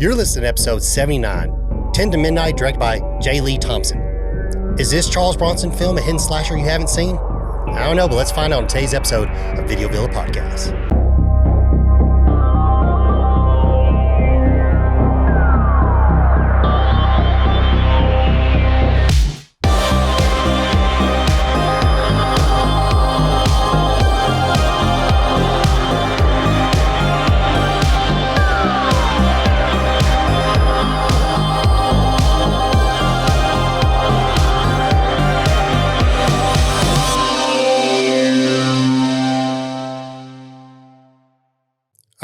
You're listening to episode 79, 10 to Midnight, directed by J. Lee Thompson. Is this Charles Bronson film a hidden slasher you haven't seen? I don't know, but let's find out in today's episode of Video Villa Podcast.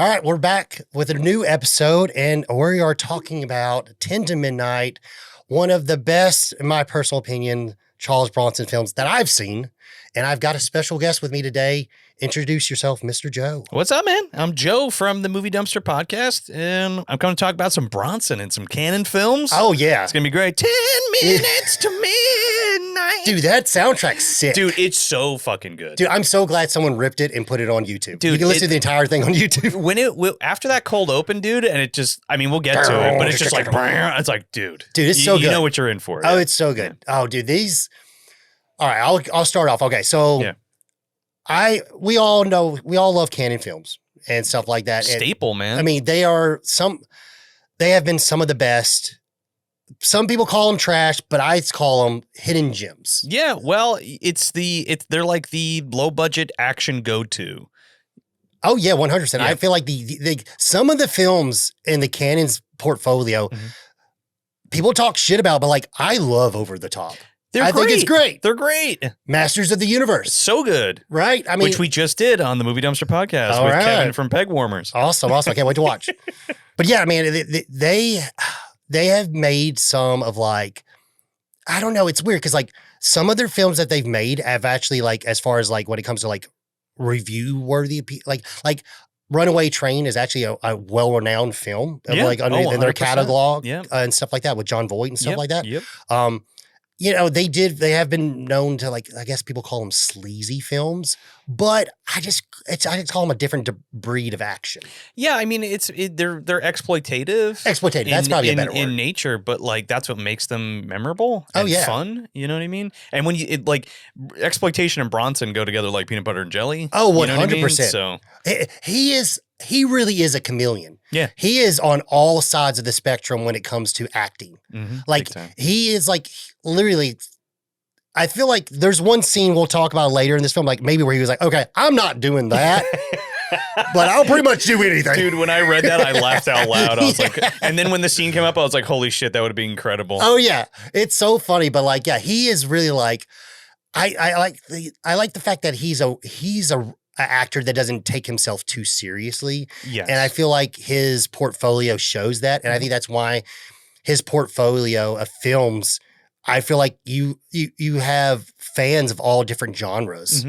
All right, we're back with a new episode, and we are talking about 10 to Midnight, one of the best, in my personal opinion, Charles Bronson films that I've seen. And I've got a special guest with me today. Introduce yourself, Mr. Joe. What's up, man? I'm Joe from the Movie Dumpster Podcast, and I'm going to talk about some Bronson and some Canon films. Oh, yeah. It's going to be great. 10 minutes to midnight. Dude, that soundtrack's sick. Dude, it's so fucking good. Dude, I'm so glad someone ripped it and put it on YouTube. Dude, you can listen to the entire thing on YouTube. After that cold open, dude, and it just, I mean, we'll get to it, but it's just like, it's like, dude. Dude, it's so good. You know what you're in for. Oh, yeah. It's so good. Yeah. Oh, dude, these... All right, I'll start off. Okay, so we all love Canon films and stuff like that. Staple, man. I mean, they have been some of the best. Some people call them trash, but I call them hidden gems. Yeah, well, they're like the low budget action go-to. Oh yeah, 100%. Yeah. I feel like the some of the films in the Canon's portfolio, people talk shit about, but like I love Over the Top. I think it's great. They're great. Masters of the Universe. So good. Right? I mean, which we just did on the Movie Dumpster Podcast with Kevin from Peg Warmers. Awesome. I can't wait to watch. But yeah, man, they have made some of like, I don't know, it's weird because like some of their films that they've made have actually like, as far as like when it comes to like review worthy, like Runaway Train is actually a well-renowned film like in their catalog and stuff like that with John Voight and stuff like that. Yep. You know, they have been known to like, I guess people call them sleazy films, but I just call them a different breed of action. Yeah. I mean, they're exploitative. Exploitative. That's probably a better word. In nature, but like, that's what makes them memorable and fun. You know what I mean? And when like exploitation and Bronson go together like peanut butter and jelly. Oh, 100%. You know what I mean? So he really is a chameleon. Yeah. He is on all sides of the spectrum when it comes to acting. Like he is like literally, I feel like there's one scene we'll talk about later in this film, like maybe where he was like, okay, I'm not doing that, but I'll pretty much do anything. Dude, when I read that, I laughed out loud. I was like, and then when the scene came up, I was like, holy shit, that would be incredible. Oh yeah. It's so funny, but like, yeah, he is really like, I like the fact that he's a actor that doesn't take himself too seriously. Yes. And I feel like his portfolio shows that. And I think that's why his portfolio of films, I feel like you have fans of all different genres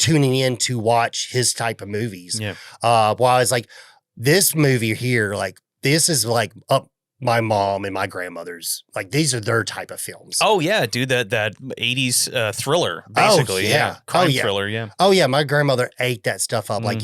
tuning in to watch his type of movies. Yeah. While it's like this movie here, like this is like up my mom and my grandmother's, like these are their type of films. Oh yeah, dude, that 80s thriller, basically. Crime thriller, yeah. Oh yeah, my grandmother ate that stuff up. Like,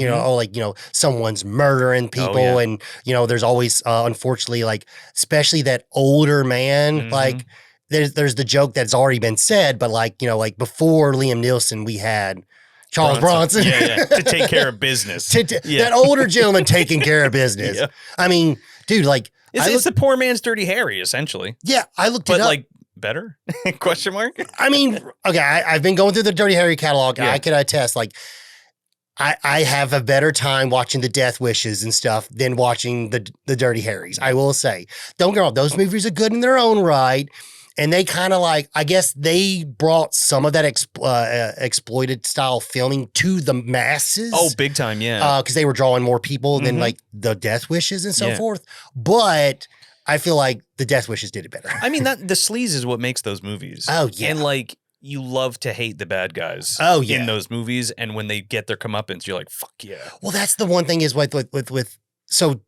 someone's murdering people and, there's always, unfortunately, like, especially that older man, like there's the joke that's already been said, but like, before Liam Neeson, we had Charles Bronson. To take care of business. That older gentleman taking care of business. Yeah. I mean, dude, like, it's the poor man's Dirty Harry, essentially. Yeah, I looked it up. But like better? Question mark? I mean, okay, I've been going through the Dirty Harry catalog. And I can attest, like, I have a better time watching the Death Wishes and stuff than watching the Dirty Harrys. I will say. Don't get me wrong, those movies are good in their own right. And they kind of like, I guess they brought some of that exploited style filming to the masses. Oh, big time, yeah. Because they were drawing more people than like the Death Wishes and so forth. But I feel like the Death Wishes did it better. I mean, the sleaze is what makes those movies. Oh, yeah. And like, you love to hate the bad guys in those movies. And when they get their comeuppance, you're like, fuck yeah. Well, that's the one thing is so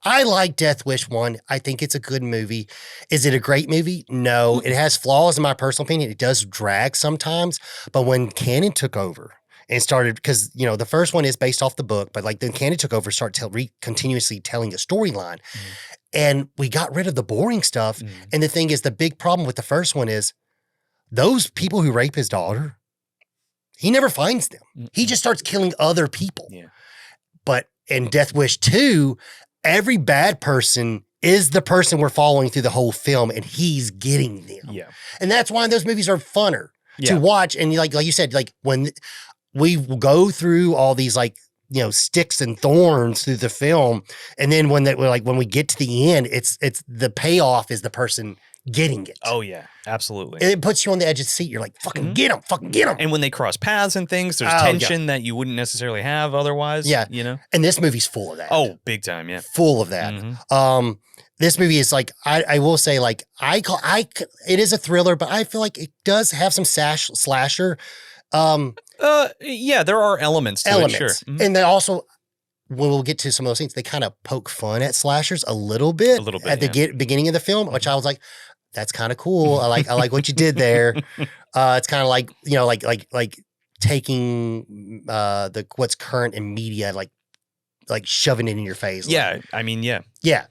I like Death Wish 1. I think it's a good movie. Is it a great movie? No. It has flaws in my personal opinion. It does drag sometimes. But when Canon took over and started, because, the first one is based off the book, but like then Canon took over, started continuously telling a storyline. And we got rid of the boring stuff. And the thing is, the big problem with the first one is those people who rape his daughter, he never finds them. He just starts killing other people. Yeah. But in Death Wish 2, every bad person is the person we're following through the whole film, and he's getting them. Yeah. And that's why those movies are funner to watch. And like you said, like when we go through all these like, you know, sticks and thorns through the film, and then when we get to the end, it's the payoff is the person getting it. Oh yeah, absolutely. And it puts you on the edge of the seat. You're like, fucking get him, fucking get him. And when they cross paths and things, there's tension that you wouldn't necessarily have otherwise. Yeah. You know? And this movie's full of that. Oh, big time, yeah. Full of that. This movie is like, I will say, like, it is a thriller, but I feel like it does have some slasher. Yeah, there are elements to it, sure. And they also, when we'll get to some of those things, they kind of poke fun at slashers a little bit at the beginning of the film, which I was like, that's kind of cool. I like what you did there. It's kind of like, you know, like taking what's current in media, like shoving it in your face. Yeah, I mean, yeah. Yeah.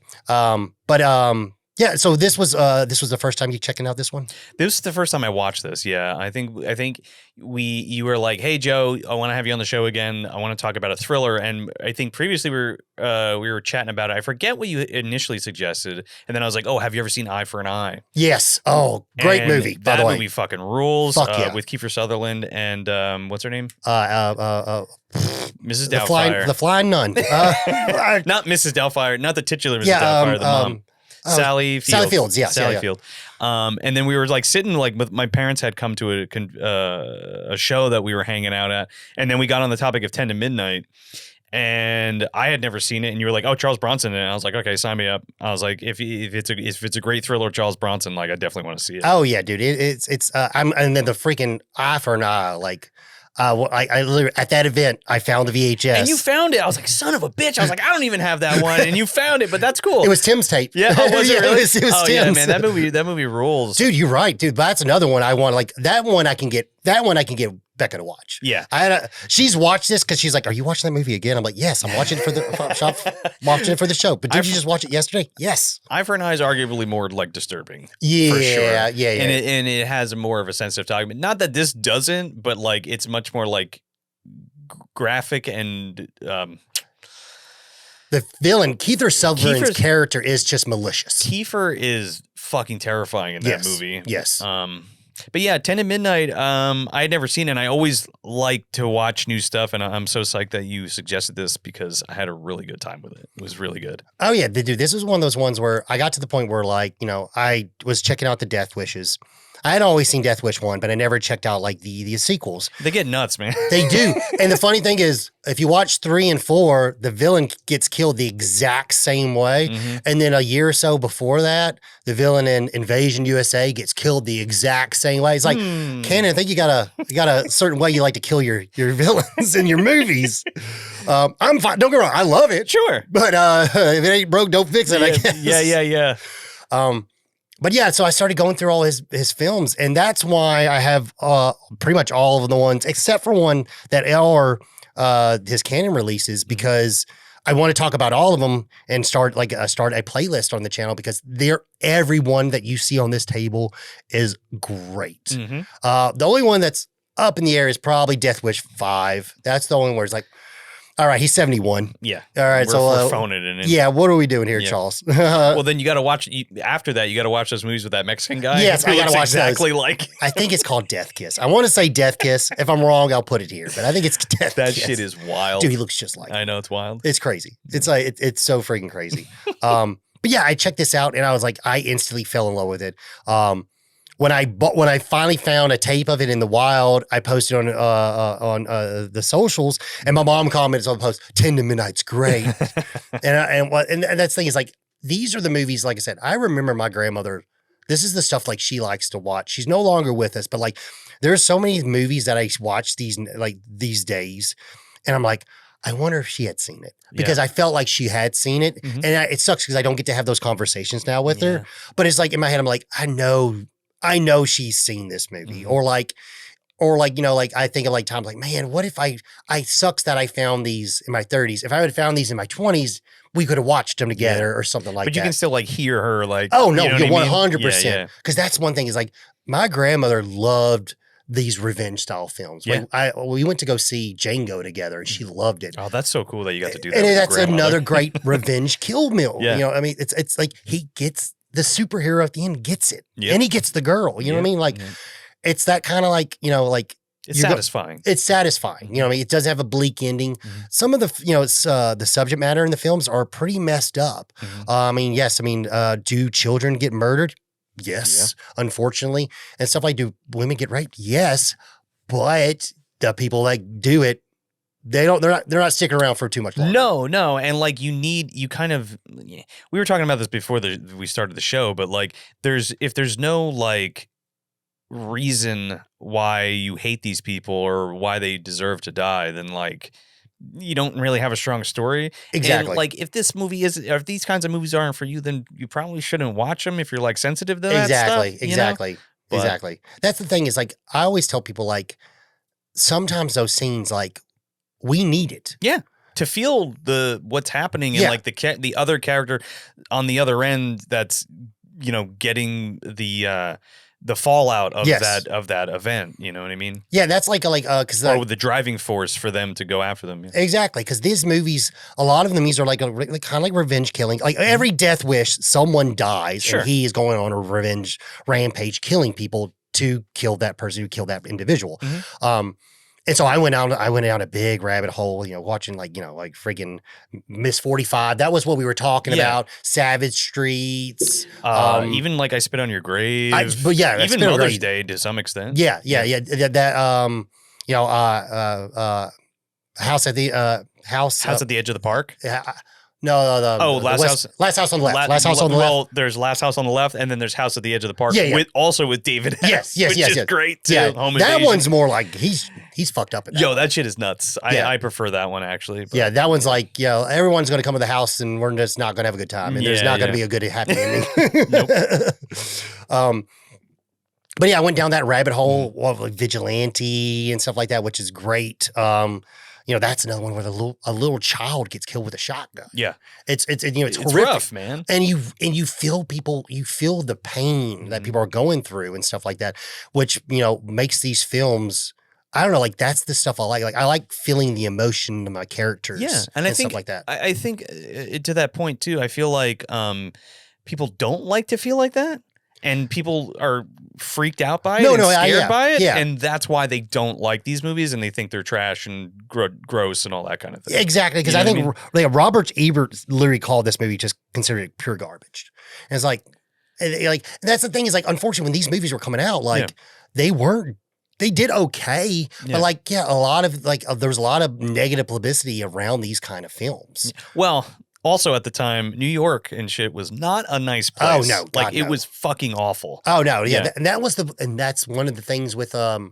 Yeah, so this was the first time you checking out this one? This is the first time I watched this. Yeah, I think you were like, "Hey Joe, I want to have you on the show again. I want to talk about a thriller." And I think previously we were chatting about it. I forget what you initially suggested, and then I was like, "Oh, have you ever seen Eye for an Eye?" Yes. Oh, great movie. By the way, that movie fucking rules. Fuck yeah. With Kiefer Sutherland and what's her name? Mrs. The Doubtfire. Flying Nun. Not Mrs. Doubtfire. Not the titular Mrs. Doubtfire. The mom. Sally Fields, yeah. Sally Field. And then we were like sitting like with my parents had come to a show that we were hanging out at, and then we got on the topic of 10 to Midnight, and I had never seen it, and you were like, "Oh, Charles Bronson," and I was like, "Okay, sign me up." I was like, "If it's a great thriller, Charles Bronson, like I definitely want to see it." Oh yeah, dude, it's and then the freaking Eye for an Eye, like. I literally, at that event, I found the VHS. And you found it. I was like, son of a bitch. I was like, I don't even have that one. And you found it, but that's cool. It was Tim's tape. Yeah. Oh, was it really? It was Tim's. Yeah, man. That movie rules. Dude, you're right, dude. That's another one I want. Like, that one I can get Becca to watch. Yeah. She's watched this because she's like, "Are you watching that movie again?" I'm like, "Yes, I'm watching it for watching it for the show." But did you just watch it yesterday? Yes. Eye for an Eye is arguably more like disturbing. Yeah, for sure. Yeah. And it has more of a sensitive topic. Not that this doesn't, but like it's much more like graphic and the villain Kiefer Sutherland's character is just malicious. Kiefer is fucking terrifying in that movie. Yes. But yeah, 10 to Midnight, I had never seen it, and I always like to watch new stuff, and I'm so psyched that you suggested this because I had a really good time with it. It was really good. Oh yeah, dude, this was one of those ones where I got to the point where, like, you know, I was checking out the Death Wishes. I had always seen Death Wish 1, but I never checked out like the sequels. They get nuts, man. They do. And the funny thing is, if you watch 3 and 4, the villain gets killed the exact same way. And then a year or so before that, the villain in Invasion USA gets killed the exact same way. It's like, Canon, I think you got a certain way you like to kill your villains in your movies. I'm fine. Don't get me wrong. I love it. Sure. But if it ain't broke, don't fix it, I guess. Yeah. But yeah, so I started going through all his films, and that's why I have pretty much all of the ones, except for one that are his Canon releases, because I want to talk about all of them and start a playlist on the channel, because every one that you see on this table is great. The only one that's up in the air is probably Death Wish 5. That's the only one where it's like, all right, he's 71. Yeah. All right, we're phoning it in. Yeah, what are we doing here, Charles? Well, then you got to watch, after that, you got to watch those movies with that Mexican guy. Yes, I got to watch exactly those. Like. I think it's called Death Kiss. I want to say Death Kiss. If I'm wrong, I'll put it here, but I think it's Death Kiss. That shit is wild. Dude, he looks just like I know, it's wild. It's crazy. It's like, it's so freaking crazy. But yeah, I checked this out, and I was like, I instantly fell in love with it. When I finally found a tape of it in the wild, I posted on the socials, and my mom commented on the post, 10 to Midnight's great. and that's the thing is, like, these are the movies, like I said, I remember my grandmother, this is the stuff like she likes to watch. She's no longer with us, but like there's so many movies that I watch these days, and I'm like, I wonder if she had seen it, because I felt like she had seen it. And it sucks because I don't get to have those conversations now with her, but it's like in my head, I'm like, I know she's seen this movie, or like, you know, like I think of like times like, man, what if I sucks that I found these in my 30s. If I had found these in my 20s, we could have watched them together or something like that. But you can still like hear her like. Oh no, you know you're what I mean? 100%. Because that's one thing is like my grandmother loved these revenge style films. Yeah. We went to go see Django together and she loved it. Oh, that's so cool that you got to do that. And with your that's grandmother. another great revenge kill meal. Yeah. You know, I mean, it's like he gets the superhero at the end gets it. Yep. And he gets the girl. You know what I mean? Like it's that kind of like, you know, like it's satisfying. It's satisfying. You know what I mean? It does have a bleak ending. Some of the, you know, it's the subject matter in the films are pretty messed up. I mean, yes. I mean, do children get murdered? Yes, unfortunately. And stuff like, do women get raped? Yes. But the people that do it, they're not sticking around for too much longer. No. And like we were talking about this before we started the show, but like if there's no like reason why you hate these people or why they deserve to die, then like you don't really have a strong story. Exactly. And like if these kinds of movies aren't for you, then you probably shouldn't watch them if you're like sensitive to that stuff. Exactly. That's the thing is like, I always tell people like, sometimes those scenes, like we need it. Yeah. To feel what's happening and like the other character on the other end that's, you know, getting the fallout of that event, you know what I mean? Yeah, that's like because or the driving force for them to go after them. Yeah. Exactly, because these movies, a lot of them, these are like kind of like revenge killing. Like every Death Wish, someone dies, and he is going on a revenge rampage, killing people to kill that person who killed that individual. And so I went down a big rabbit hole, you know, watching like, you know, like freaking Miss 45. That was what we were talking about. Savage Streets. Even like I Spit on Your Grave. Even Mother's Day to some extent. Yeah. That, you know, House at the Edge of the Park. No. Last House on the Left. Last House on the Left. Well, there's Last House on the Left, and then there's House at the Edge of the Park. Also with David. Yes. Which is great too. Yeah, Home that Invasion. one's more like he's fucked up. That shit is nuts. I prefer that one actually. But. Yeah, that one's like, you know, everyone's going to come to the house and we're just not going to have a good time, and there's not going to be a good happy ending. Nope. But yeah, I went down that rabbit hole of like Vigilante and stuff like that, which is great. You know, that's another one where a little child gets killed with a shotgun. Yeah, it's you know, it's horrific, rough, man. And you feel the pain that people are going through and stuff like that, which, you know, makes these films. I don't know, like that's the stuff I like. Like I like feeling the emotion of my characters. Yeah, and I think stuff like that. I think to that point too. I feel like people don't like to feel like that. And people are freaked out by it scared by it. Yeah. And that's why they don't like these movies and they think they're trash and gross and all that kind of thing. Exactly. Because I think like, Robert Ebert literally called this movie just considered it pure garbage. And it's like that's the thing is like, unfortunately, when these movies were coming out, like they did okay. But like, a lot of like, there was a lot of negative publicity around these kind of films. Well, also at the time, New York and shit was not a nice place. Oh no, like it was fucking awful. Oh no, yeah, and that's one of the things with the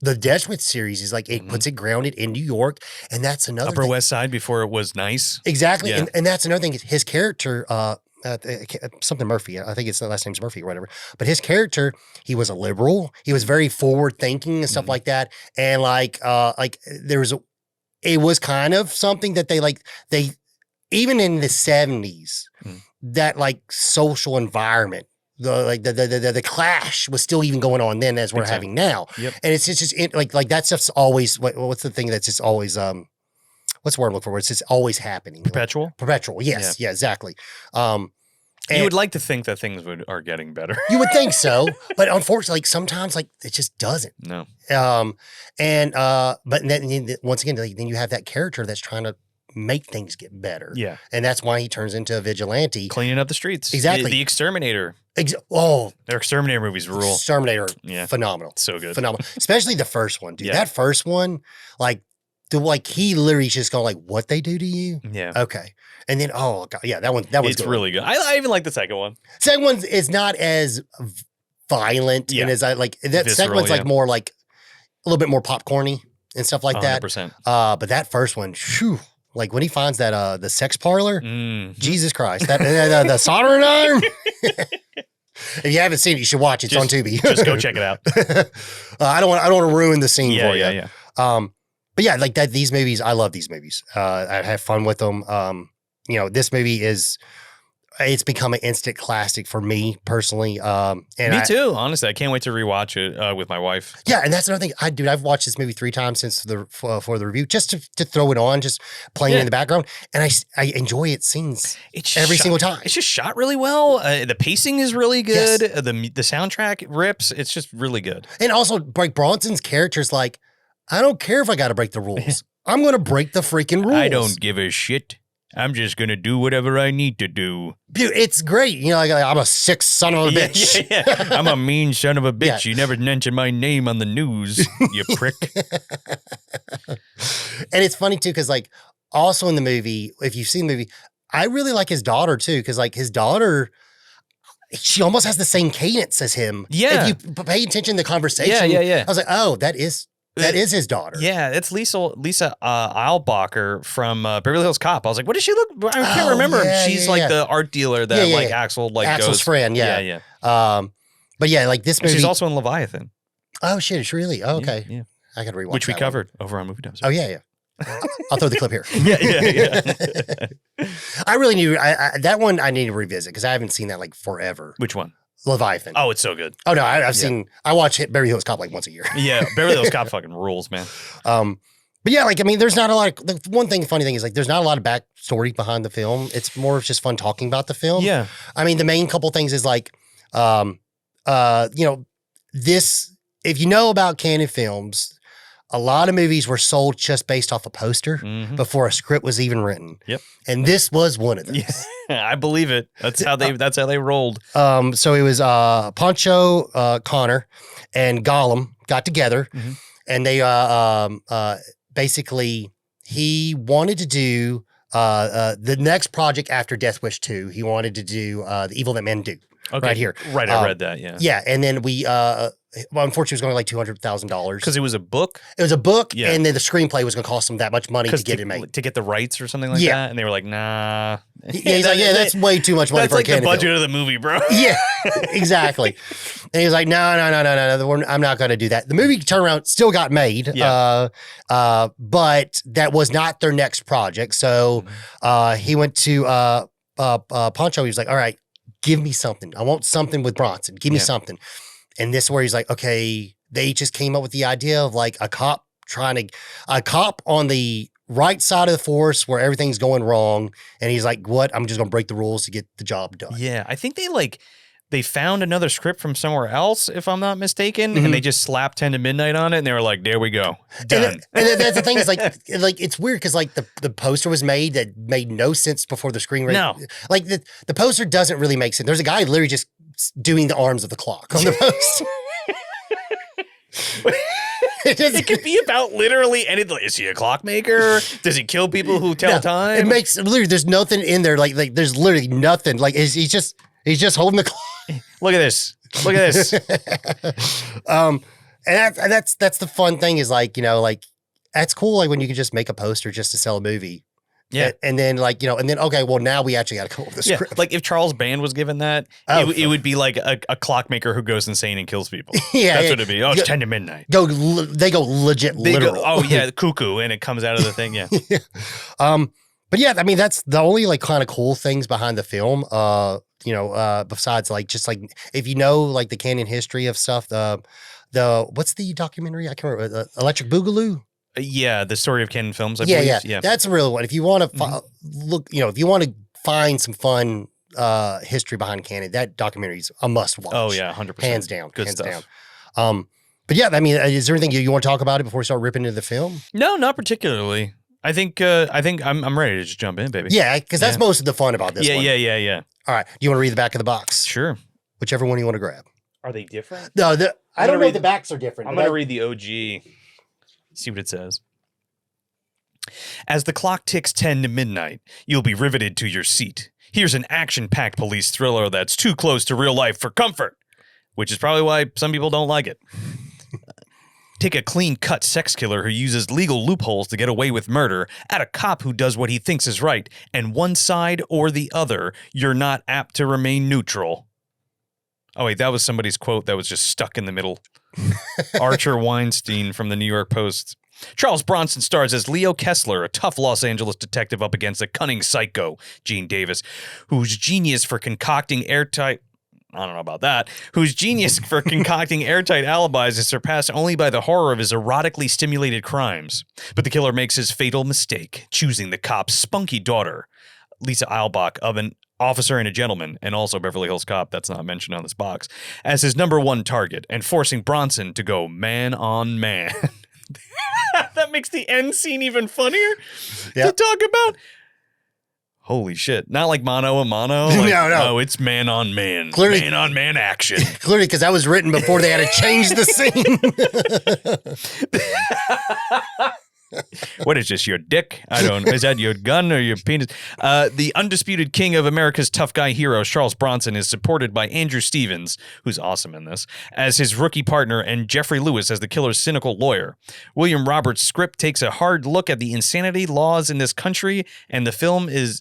Death Wish series is like it puts it grounded in New York, and that's another Upper West Side before it was nice. Exactly, and that's another thing. His character, something Murphy, I think the last name's Murphy or whatever. But his character, he was a liberal. He was very forward thinking and stuff like that, and like there was it was kind of something that they. Even in the 70s, that like social environment, the clash was still even going on then as we're having now. Yep. And it's just like that stuff's always, what's the thing that's just always, what's the word I'm looking for? It's just always happening. Perpetual? Perpetual, yes. Yeah, exactly. You would like to think that things are getting better. You would think so, but unfortunately, like sometimes like it just doesn't. No. But then once again, then you have that character that's trying to make things get better. Yeah. And that's why he turns into a vigilante. Cleaning up the streets. Exactly. The Exterminator. Their Exterminator movies rule. Exterminator. Yeah. Phenomenal. So good. Phenomenal. Especially the first one, dude. Yeah. That first one, he literally just going like, what they do to you? Yeah. Okay. And then, oh God, yeah, that one's it's really good. I even like the second one. Second one is not as violent and as I like that. Visceral, second one's like more like a little bit more popcorny and stuff like 100%. That. But that first one, whew. Like when he finds that the sex parlor, Jesus Christ, that the soldering iron. If you haven't seen it, you should watch it. It's on Tubi. Just go check it out. I don't want to ruin the scene for you. Yeah. But yeah, like that. These movies, I love these movies. I have fun with them. this movie it's become an instant classic for me personally. And me too. Honestly, I can't wait to rewatch it with my wife. Yeah, and that's another thing. I've watched this movie 3 times since for the review, just to throw it on, just playing it in the background, and I enjoy its scenes every single time. It's just shot really well. The pacing is really good. Yes. The soundtrack rips. It's just really good. And also, like Bronson's character's like, I don't care if I got to break the rules. I'm going to break the freaking rules. I don't give a shit. I'm just going to do whatever I need to do. Dude, it's great. Like I'm a sick son of a bitch. Yeah. I'm a mean son of a bitch. Yeah. You never mention my name on the news, you prick. And it's funny, too, because, like, also in the movie, if you've seen the movie, I really like his daughter, too, because, like, his daughter, she almost has the same cadence as him. Yeah. If you pay attention to the conversation. Yeah. I was like, oh, that is his daughter. Yeah, it's Lisa Eilbacher from Beverly Hills Cop. I was like, what does she look? I can't remember. She's like the art dealer that Axel Axel's goes. friend. Yeah. But yeah, like this movie. She's also in Leviathan. Oh shit, it's really? Oh, okay. Yeah. I gotta rewatch which we covered over on Movie Dumps. Oh yeah. I'll throw the clip here. Yeah. I really need that one. I need to revisit because I haven't seen that like forever. Which one? Leviathan. Oh, it's so good. Oh no, I've seen. I watch Beverly Hills Cop like once a year. Yeah, Beverly Hills Cop fucking rules, man. But yeah, like I mean, there's not a lot. The funny thing is like there's not a lot of backstory behind the film. It's more of just fun talking about the film. Yeah. I mean, the main couple things is like, this. If you know about Canon films, a lot of movies were sold just based off a poster before a script was even written. Yep. And this was one of those. Yeah, I believe it. That's how they rolled. So it was Poncho, Connor, and Gollum got together, and they basically he wanted to do the next project after Death Wish 2. He wanted to do The Evil That Men Do. Okay. Right here. Right, I read that, yeah. Yeah, and then we unfortunately, it was going like $200,000 because it was a book. It was a book, and then the screenplay was going to cost them that much money to get it made, to get the rights or something like that. And they were like, "Nah." He's like, that's way too much money for a Canon the budget film. of the movie, bro. Yeah, exactly. And he was like, "No, I'm not going to do that." The movie turned around, still got made, but that was not their next project. So he went to Poncho. He was like, "All right, give me something. I want something with Bronson. Give me something." And this is where he's like, okay, they just came up with the idea of like a cop on the right side of the force where everything's going wrong. And he's like, what? I'm just going to break the rules to get the job done. Yeah. I think they found another script from somewhere else, if I'm not mistaken, and they just slapped 10 to Midnight on it, and they were like, there we go. Done. And that's the thing is like it's weird because like the poster was made that made no sense before the screen rate. No. Like the poster doesn't really make sense. There's a guy literally just doing the arms of the clock on the poster. It could be about literally anything. Is he a clockmaker? Does he kill people who tell time? It makes literally there's nothing in there. Like there's literally nothing. Like he's just holding the clock. Look at this. Look at this. And that's the fun thing is like, like that's cool. Like when you can just make a poster just to sell a movie. Yeah. And then okay, well now we actually got to come up with the script. Like if Charles Band was given that, it would be like a clockmaker who goes insane and kills people. Yeah. That's what it'd be. Oh, it's 10 to midnight. They go legit literal. The cuckoo, and it comes out of the thing, yeah. But yeah, I mean that's the only like kind of cool things behind the film. Besides like just like if you know like the Canon history of stuff, what's the documentary? I can't remember. Electric Boogaloo. Yeah, the story of Canon films. I believe. Yeah, that's a real one. If you want to look, if you want to find some fun history behind Canon, that documentary is a must watch. Oh yeah, 100%, hands down, good hands stuff. Down. But yeah, I mean, is there anything you want to talk about it before we start ripping into the film? No, not particularly. I think I'm ready to just jump in, baby. Yeah, because that's most of the fun about this one. Yeah. All right, do you want to read the back of the box? Sure. Whichever one you want to grab. Are they different? No, I don't know if the backs are different. I'm going to read the OG. See what it says. As the clock ticks 10 to midnight, you'll be riveted to your seat. Here's an action-packed police thriller that's too close to real life for comfort, which is probably why some people don't like it. Take a clean-cut sex killer who uses legal loopholes to get away with murder at a cop who does what he thinks is right, and one side or the other, you're not apt to remain neutral. Oh, wait, that was somebody's quote that was just stuck in the middle. Archer Weinstein from the New York Post. Charles Bronson stars as Leo Kessler, a tough Los Angeles detective up against a cunning psycho, Gene Davis, whose genius for concocting airtight alibis is surpassed only by the horror of his erotically stimulated crimes. But the killer makes his fatal mistake, choosing the cop's spunky daughter, Lisa Eilbach, of an officer and a gentleman, and also Beverly Hills Cop, that's not mentioned on this box, as his number one target, and forcing Bronson to go man on man. That makes the end scene even funnier to talk about. Holy shit. Not like mano a mano. Like, no, it's man on man. Clearly, man on man action. Clearly, because that was written before they had to change the scene. What is this, your dick? I don't know. Is that your gun or your penis? The undisputed king of America's tough guy heroes, Charles Bronson, is supported by Andrew Stevens, who's awesome in this, as his rookie partner, and Jeffrey Lewis as the killer's cynical lawyer. William Roberts' script takes a hard look at the insanity laws in this country, and the film is...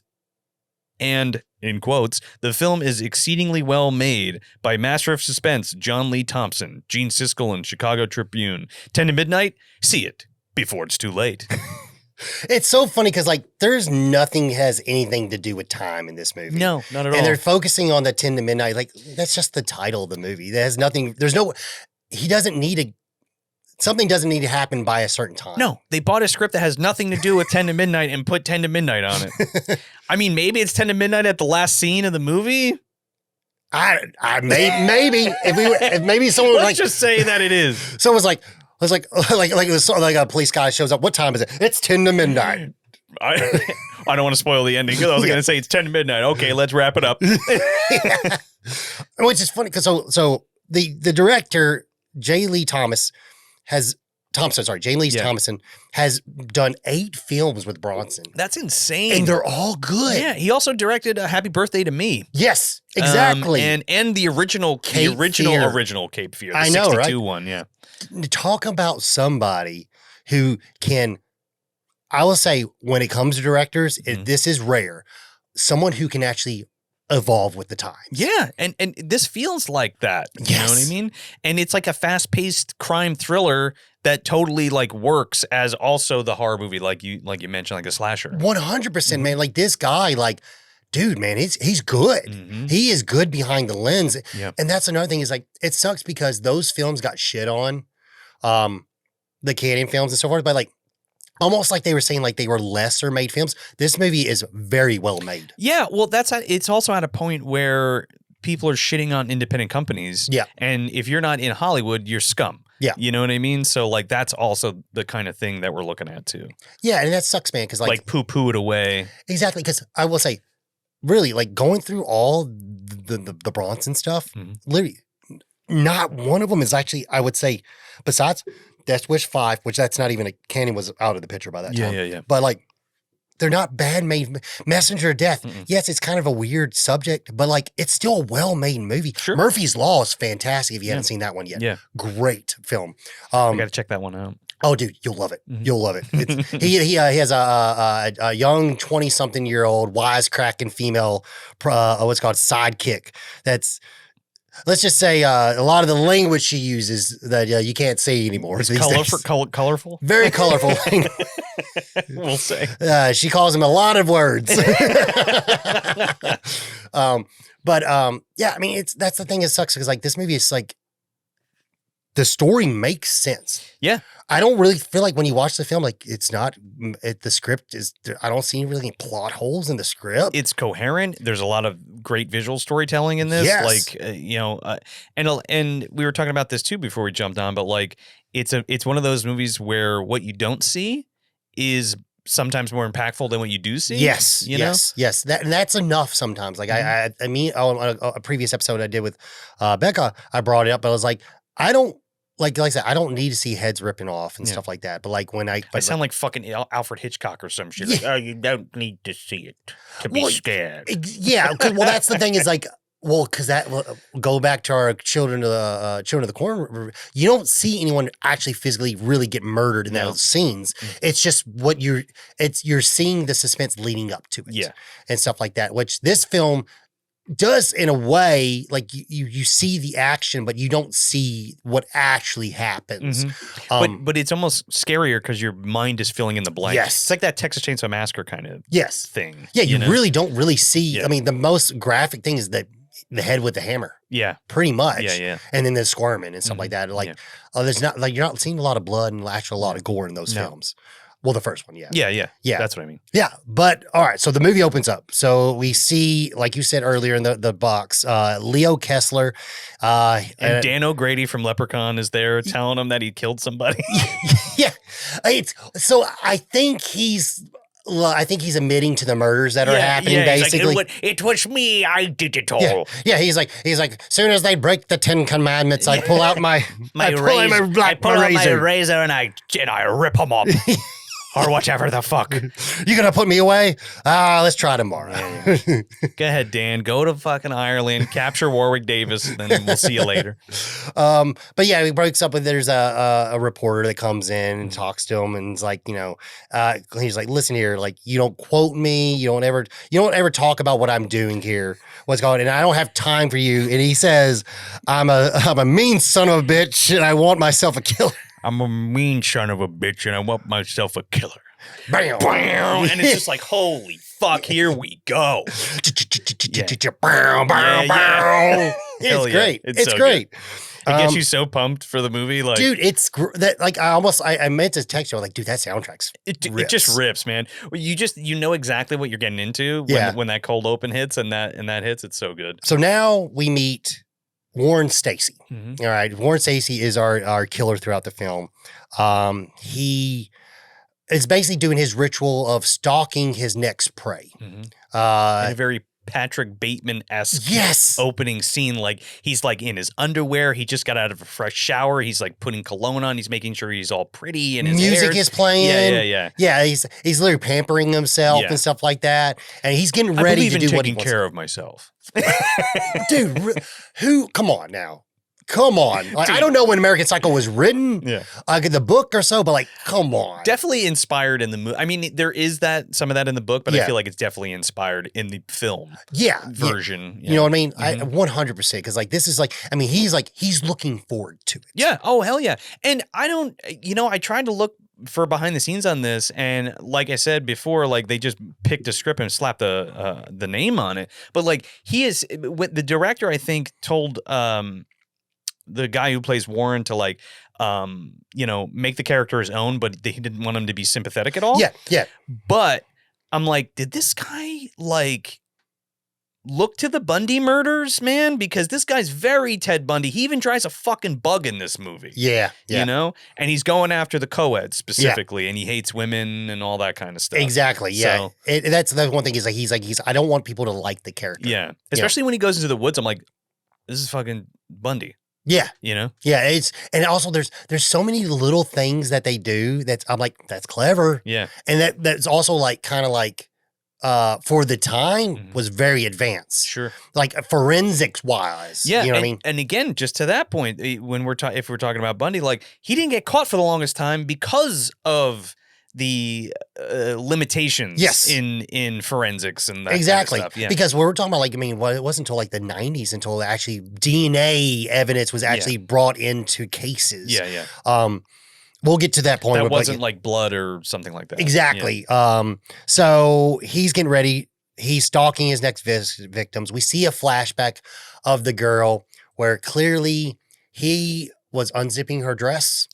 And, in quotes, the film is exceedingly well made by master of suspense John Lee Thompson, Gene Siskel, and Chicago Tribune. 10 to midnight? See it before it's too late. It's so funny because, like, there's nothing has anything to do with time in this movie. No, not at all. And they're focusing on the 10 to midnight. Like, that's just the title of the movie. That has nothing, he doesn't need something doesn't need to happen by a certain time. No, they bought a script that has nothing to do with 10 to midnight and put 10 to midnight on it. I mean, maybe it's 10 to midnight at the last scene of the movie. Maybe if maybe someone Let's just say that it is. Someone's like a police guy shows up. What time is it? It's 10 to midnight. I don't want to spoil the ending because I was going to say it's 10 to midnight. Okay, let's wrap it up. Yeah. Which is funny because so the director James Lee Thompson has done 8 films with Bronson. That's insane. And they're all good. Yeah, he also directed Happy Birthday to Me. Yes, exactly. And the original Cape Fear. The I know, 62 right? one, yeah. Talk about somebody who can, I will say, when it comes to directors, this is rare. Someone who can actually evolve with the times. Yeah, and this feels like that. You know what I mean? And it's like a fast-paced crime thriller that totally like works as also the horror movie, like you mentioned, like a slasher. 100%, man. Like this guy, like, dude, man, he's good. Mm-hmm. He is good behind the lens. Yep. And that's another thing is like, it sucks because those films got shit on, the Canon films and so forth, but like, almost like they were saying like they were lesser made films. This movie is very well made. Yeah, well, it's also at a point where people are shitting on independent companies. Yeah. And if you're not in Hollywood, you're scum. Yeah. You know what I mean? So like that's also the kind of thing that we're looking at too. Yeah, and that sucks, man, because like poo-poo it away. Exactly, because I will say, really, like going through all the Bronson stuff, literally, not one of them is actually, I would say, besides Death Wish 5, which that's not even Canon was out of the picture by that time. Yeah. But like, they're not bad made. Messenger of Death, yes, it's kind of a weird subject, but like, it's still a well-made movie. Sure. Murphy's Law is fantastic if you haven't seen that one yet. Yeah. Great film. I got to check that one out. Oh, dude, you'll love it. You'll love it. He has a young 20-something-year-old wisecracking female, what's called sidekick. That's, let's just say, a lot of the language she uses that you can't say anymore. It's colorful. Very colorful. We'll say. She calls him a lot of words. Yeah, I mean, that's the thing that sucks because like this movie is like, the story makes sense. Yeah. I don't really feel like when you watch the film, like it's not, the script is, I don't see really any plot holes in the script. It's coherent. There's a lot of great visual storytelling in this. Yes. Like, and we were talking about this too before we jumped on, but like, it's one of those movies where what you don't see is sometimes more impactful than what you do see. Yes. You know? Yes. That's enough sometimes. Like I mean, on a previous episode I did with Becca, I brought it up, but I was like, like I said, I don't need to see heads ripping off and stuff like that. But like when I sound like fucking Alfred Hitchcock or some shit. Like, oh, you don't need to see it to be scared. Yeah. Well, that's the thing is like, because go back to our Children of the Corn. You don't see anyone actually physically really get murdered in those scenes. It's just you're seeing the suspense leading up to it, and stuff like that. Which this film does in a way, like you see the action, but you don't see what actually happens. But it's almost scarier because your mind is filling in the blank. Yes. It's like that Texas Chainsaw Massacre kind of thing. Yeah, you know? really don't really see. Yeah. I mean, the most graphic thing is the head with the hammer. Yeah. Pretty much. Yeah. And then the squirming and stuff like that. Like, there's not, like, you're not seeing a lot of blood and actually a lot of gore in those films. Well, the first one, yeah. Yeah. That's what I mean. Yeah. But all right. So the movie opens up. So we see, like you said earlier in the box, Leo Kessler. And Dan O'Grady from Leprechaun is there telling him that he killed somebody. Yeah. So I think he's admitting to the murders that are happening, basically. Like, it was me. I did it all. Yeah. He's like, soon as they break the 10 Commandments, I pull out my razor and I rip them up. Or whatever the fuck. You gonna put me away? Let's try tomorrow. Go ahead, Dan. Go to fucking Ireland, capture Warwick Davis, and then we'll see you later. But yeah, he breaks up with, there's a reporter that comes in and talks to him, and is like, he's like, listen here, like, you don't quote me, you don't ever talk about what I'm doing here, what's going on, and I don't have time for you. And he says, I'm a mean son of a bitch, and I want myself a killer. I'm a mean son of a bitch, and I want myself a killer. Bam. Bam. And it's just like, holy fuck, here we go. It's great. It's so great. Good. It gets you so pumped for the movie, like, dude. It's that, like, I meant to text you, like, dude, that soundtrack's it just rips, man. You know exactly what you're getting into when that cold open hits and that hits. It's so good. So now we meet Warren Stacy. All right. Warren Stacy is our killer throughout the film. He is basically doing his ritual of stalking his next prey. In a very Patrick Bateman-esque opening scene. Like, he's like in his underwear. He just got out of a fresh shower. He's like putting cologne on. He's making sure he's all pretty, and his music is playing. Yeah. He's literally pampering himself and stuff like that. And he's getting ready to do what he wants. Taking care of myself. Dude, come on now. Come on. Like, I don't know when American Psycho was written, the book or so, but, like, come on. Definitely inspired in the movie. I mean, there is some of that in the book, but I feel like it's definitely inspired in the film version. You know what I mean? 100%. Because, like, this is like, I mean, he's looking forward to it. Yeah. Oh, hell yeah. And I tried to look for behind the scenes on this, and like I said before, like, they just picked a script and slapped the name on it. But, like, the director, I think, told the guy who plays Warren to, like, make the character his own, but he didn't want him to be sympathetic at all. Yeah. But I'm like, did this guy, like, look to the Bundy murders, man? Because this guy's very Ted Bundy. He even drives a fucking bug in this movie. Yeah. You know? And he's going after the co-eds specifically, and he hates women and all that kind of stuff. Exactly, yeah. So, that's the one thing, is like, he's I don't want people to like the character. Yeah. Especially when he goes into the woods, I'm like, this is fucking Bundy. Yeah. You know? Yeah, and also there's so many little things that they do that I'm like, that's clever. Yeah. And that's also, like, kind of like, for the time was very advanced. Sure. Like, forensics wise. Yeah. You know what I mean? And again, just to that point, when if we're talking about Bundy, like, he didn't get caught for the longest time because of the limitations in forensics and that kind of stuff. Yeah. Because we were talking about, like, I mean, it wasn't until, like, the 90s until actually DNA evidence was actually brought into cases. Yeah. We'll get to that point. That wasn't like blood or something like that. Exactly. Yeah. So he's getting ready. He's stalking his next victims. We see a flashback of the girl where clearly he was unzipping her dress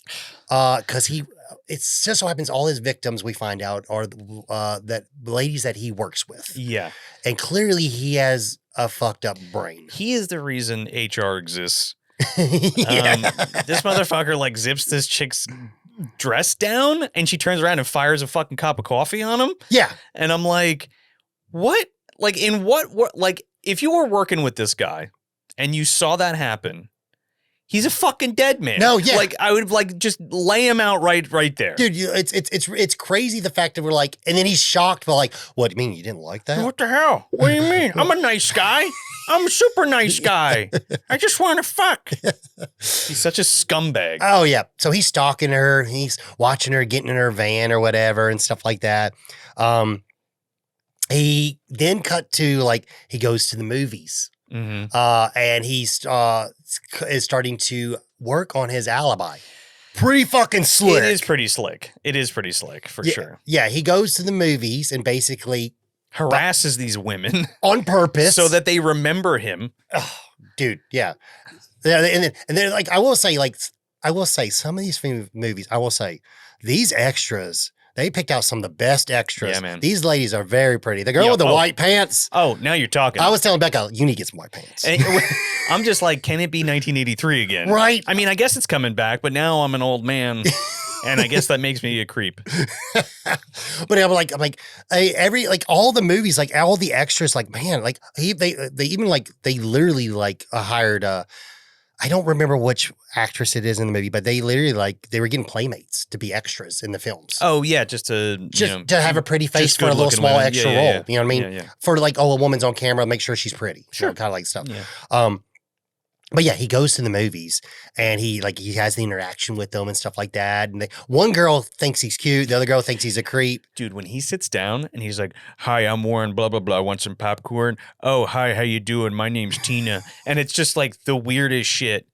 because it just so happens all his victims, we find out, are that ladies that he works with. Yeah. And clearly he has a fucked up brain. He is the reason HR exists. This motherfucker, like, zips this chick's dress down, and she turns around and fires a fucking cup of coffee on him. Yeah. And I'm like, what? Like, in what like, if you were working with this guy and you saw that happen, he's a fucking dead man. No, yeah. Like, I would, like, just lay him out right there. Dude, it's crazy the fact that we're like, and then he's shocked, but like, what, you mean you didn't like that? What the hell? What do you mean? I'm a nice guy. I'm a super nice guy. I just want to fuck. He's such a scumbag. Oh, yeah. So he's stalking her. He's watching her getting in her van or whatever and stuff like that. he then cut to like he goes to the movies, and he's is starting to work on his alibi. Pretty fucking slick. It is pretty slick. It is pretty slick for sure. Yeah, he goes to the movies and basically harasses these women on purpose so that they remember him. Oh, dude, yeah. And then like I will say some of these movies, I will say these extras, they picked out some of the best extras. Yeah, man. These ladies are very pretty. The girl with the white pants. Oh, now you're talking. I was telling Becca, you need to get some white pants. And I'm just like, can it be 1983 again? Right. I mean, I guess it's coming back, but now I'm an old man. And I guess that makes me a creep. But I'm like, every like all the movies, like all the extras, like man, like they even like they literally like hired I don't remember which actress it is in the movie, but they literally like they were getting playmates to be extras in the films. Oh yeah, just to have a pretty face for a little small women. extra role. You know what I mean? Yeah. For like a woman's on camera, make sure she's pretty. Sure, kind of like stuff. Yeah. But yeah, he goes to the movies and he has the interaction with them and stuff like that. And one girl thinks he's cute, the other girl thinks he's a creep. Dude, when he sits down and he's like, "Hi, I'm Warren, blah blah blah. Want some popcorn? Oh, hi, how you doing? My name's Tina." And it's just like the weirdest shit.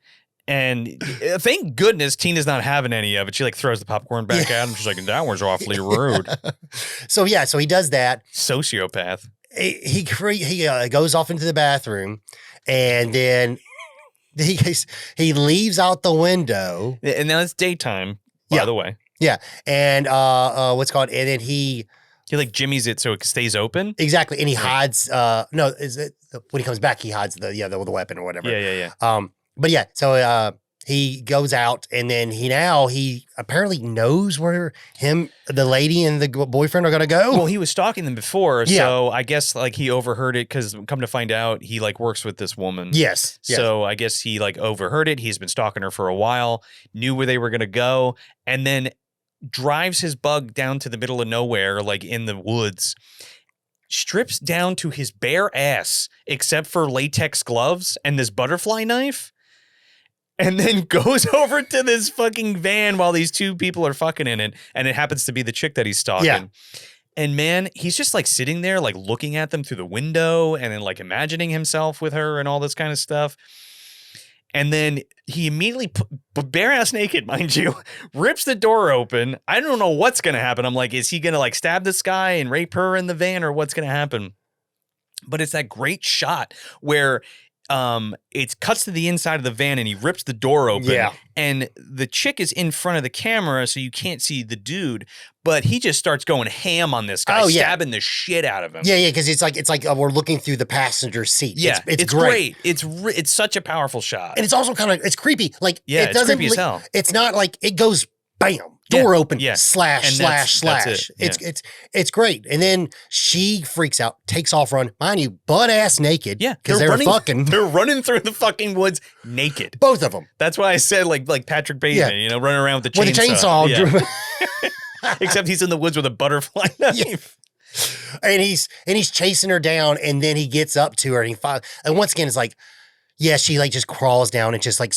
And thank goodness Tina's not having any of it. She like throws the popcorn back at him. She's like, "That one's awfully rude." So he does that. Sociopath. He goes off into the bathroom, and then he leaves out the window. And now it's daytime, by the way. Yeah. And what's called, and then he like jimmies it so it stays open. Exactly. And he hides no, is it when he comes back he hides the weapon or whatever. Yeah. But yeah, so he goes out and then he apparently knows where the lady and the boyfriend are gonna go. Well, he was stalking them before, so I guess like he overheard it because come to find out he like works with this woman. Yes. So I guess he like overheard it. He's been stalking her for a while, knew where they were gonna go, and then drives his bug down to the middle of nowhere, like in the woods. Strips down to his bare ass, except for latex gloves and this butterfly knife. And then goes over to this fucking van while these two people are fucking in it. And it happens to be the chick that he's stalking. Yeah. And man, he's just like sitting there, like looking at them through the window and then like imagining himself with her and all this kind of stuff. And then he immediately, bare ass naked, mind you, rips the door open. I don't know what's going to happen. I'm like, is he going to like stab this guy and rape her in the van or what's going to happen? But it's that great shot where it cuts to the inside of the van and he rips the door open and the chick is in front of the camera so you can't see the dude, but he just starts going ham on this guy, stabbing the shit out of him. Yeah, because it's like we're looking through the passenger seat. Yeah, it's great. It's such a powerful shot. And it's also kind of, it's creepy. Like, it doesn't, it's creepy as hell. It's not like it goes bam. Door open, slash. It. It's great. And then she freaks out, takes off, run, mind you, butt ass naked. Yeah, because they're fucking. They're running through the fucking woods naked. Both of them. That's why I said like Patrick Bateman, running around with the chainsaw. With the chainsaw. Yeah. Except he's in the woods with a butterfly knife. And he's chasing her down, and then he gets up to her, and once again, it's like. Yeah, she like just crawls down and just like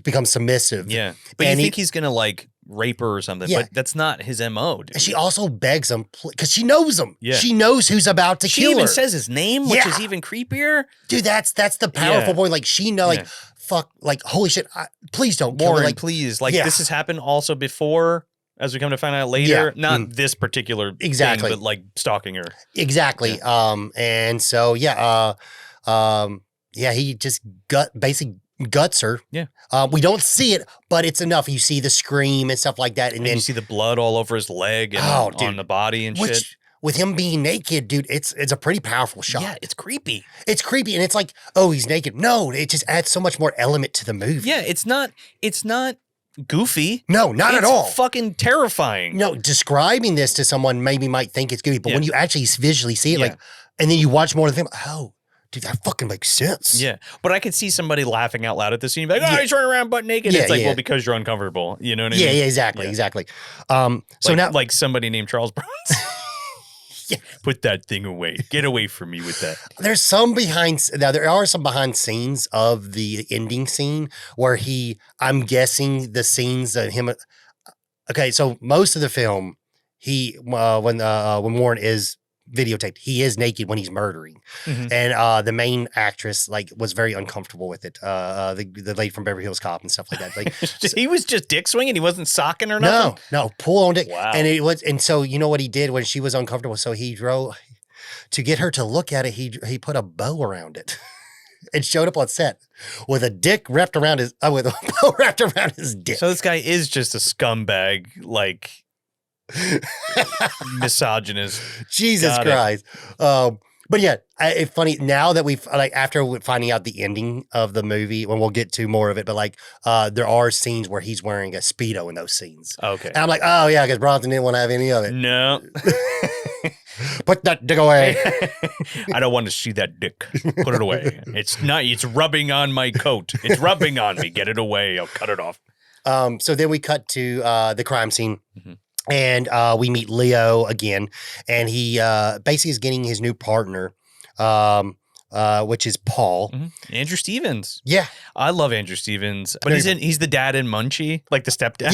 becomes submissive. Yeah, but you think he's gonna like rape her or something? Yeah. But that's not his MO. Dude. And she also begs him because she knows him. Yeah, she knows who's about to kill her. She even says his name, which is even creepier. Dude, that's the powerful point. Like she like fuck, like holy shit, please don't kill Warren, her. Like please, like this has happened also before. As we come to find out later, not this particular thing, but like stalking her. Exactly. Yeah. And so he just basically guts her. Yeah. We don't see it, but it's enough. You see the scream and stuff like that. And then you see the blood all over his leg and on the body and shit. With him being naked, dude, it's a pretty powerful shot. Yeah, it's creepy. It's creepy. And it's like, oh, he's naked. No, it just adds so much more element to the movie. Yeah, it's not goofy. No, not at all. It's fucking terrifying. No, describing this to someone maybe might think it's goofy, but when you actually visually see it, like, and then you watch more of the film, oh, dude, that fucking makes sense. Yeah. But I could see somebody laughing out loud at the scene, like, oh, he's running around butt naked. It's like, well, because you're uncomfortable. You know what I mean? Yeah, exactly. So now, like somebody named Charles Bronson. Put that thing away. Get away from me with that. There are some behind scenes of the ending scene where I'm guessing the scenes of him. Okay, so most of the film, when Warren is videotaped. He is naked when he's murdering. Mhm. And the main actress like was very uncomfortable with it. The lady from Beverly Hills Cop and stuff like that. Like He was just dick swinging. He wasn't socking or nothing. no, pull on dick. Wow. And so you know what he did when she was uncomfortable? So he drove to get her to look at it. He put a bow around it. And showed up on set with a dick wrapped around his with a bow wrapped around his dick. So this guy is just a scumbag, like misogynist. Jesus Christ. But yeah, it's funny now that we've like after finding out the ending of the movie, when we'll get to more of it, but like there are scenes where he's wearing a Speedo in those scenes. Okay. And I'm like, oh yeah, because Bronson didn't want to have any of it. No. Put that dick away. I don't want to see that dick. Put it away. It's rubbing on my coat. It's rubbing on me. Get it away. I'll cut it off. So then we cut to the crime scene. Mm-hmm. And we meet Leo again. And he basically is getting his new partner, which is Paul. Mm-hmm. Andrew Stevens. Yeah. I love Andrew Stevens. But he's the dad in Munchie, like the stepdad.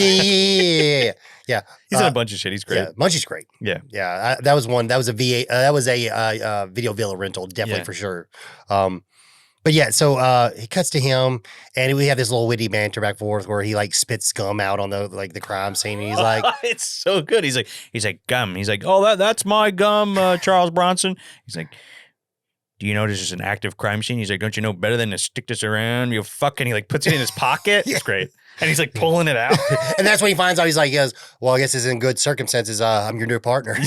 Yeah. He's in a bunch of shit. He's great. Yeah, Munchie's great. Yeah. Yeah. That was a Video Villa rental, definitely for sure. But yeah, so he cuts to him, and we have this little witty banter back and forth where he like spits gum out on the crime scene, and he's like, "It's so good." He's like gum. He's like, "Oh, that's my gum, Charles Bronson." He's like, "Do you know this is an active crime scene?" He's like, "Don't you know better than to stick this around? You fucking." He like puts it in his pocket. It's great. And he's like pulling it out. And that's when he finds out. He goes, well, I guess it's in good circumstances. I'm your new partner.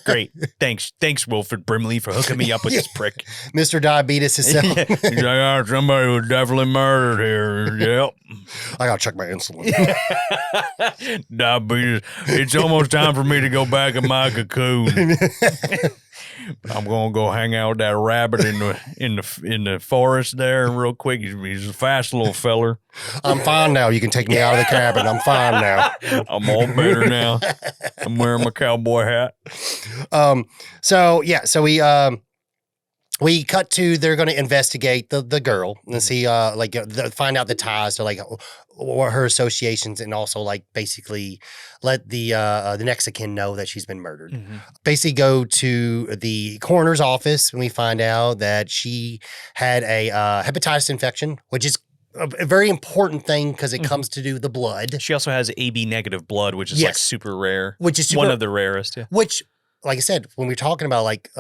Great. Thanks, Wilford Brimley, for hooking me up with this prick. Mr. Diabetes himself. He's like, somebody was definitely murdered here. Yep. I got to check my insulin. Diabetes. It's almost time for me to go back in my cocoon. I'm gonna go hang out with that rabbit in the forest there real quick. He's a fast little feller. I'm fine now. You can take me out of the cabin. I'm fine now. I'm all better now. I'm wearing my cowboy hat. So we cut to they're going to investigate the girl and see find out the ties to or her associations, and also like basically let the next of kin know that she's been murdered. Mm-hmm. Basically go to the coroner's office, and we find out that she had a hepatitis infection, which is a very important thing because it comes to do the blood. She also has AB negative blood, which is like super rare. Which is one of the rarest. Yeah. Which, like I said, when we're talking about like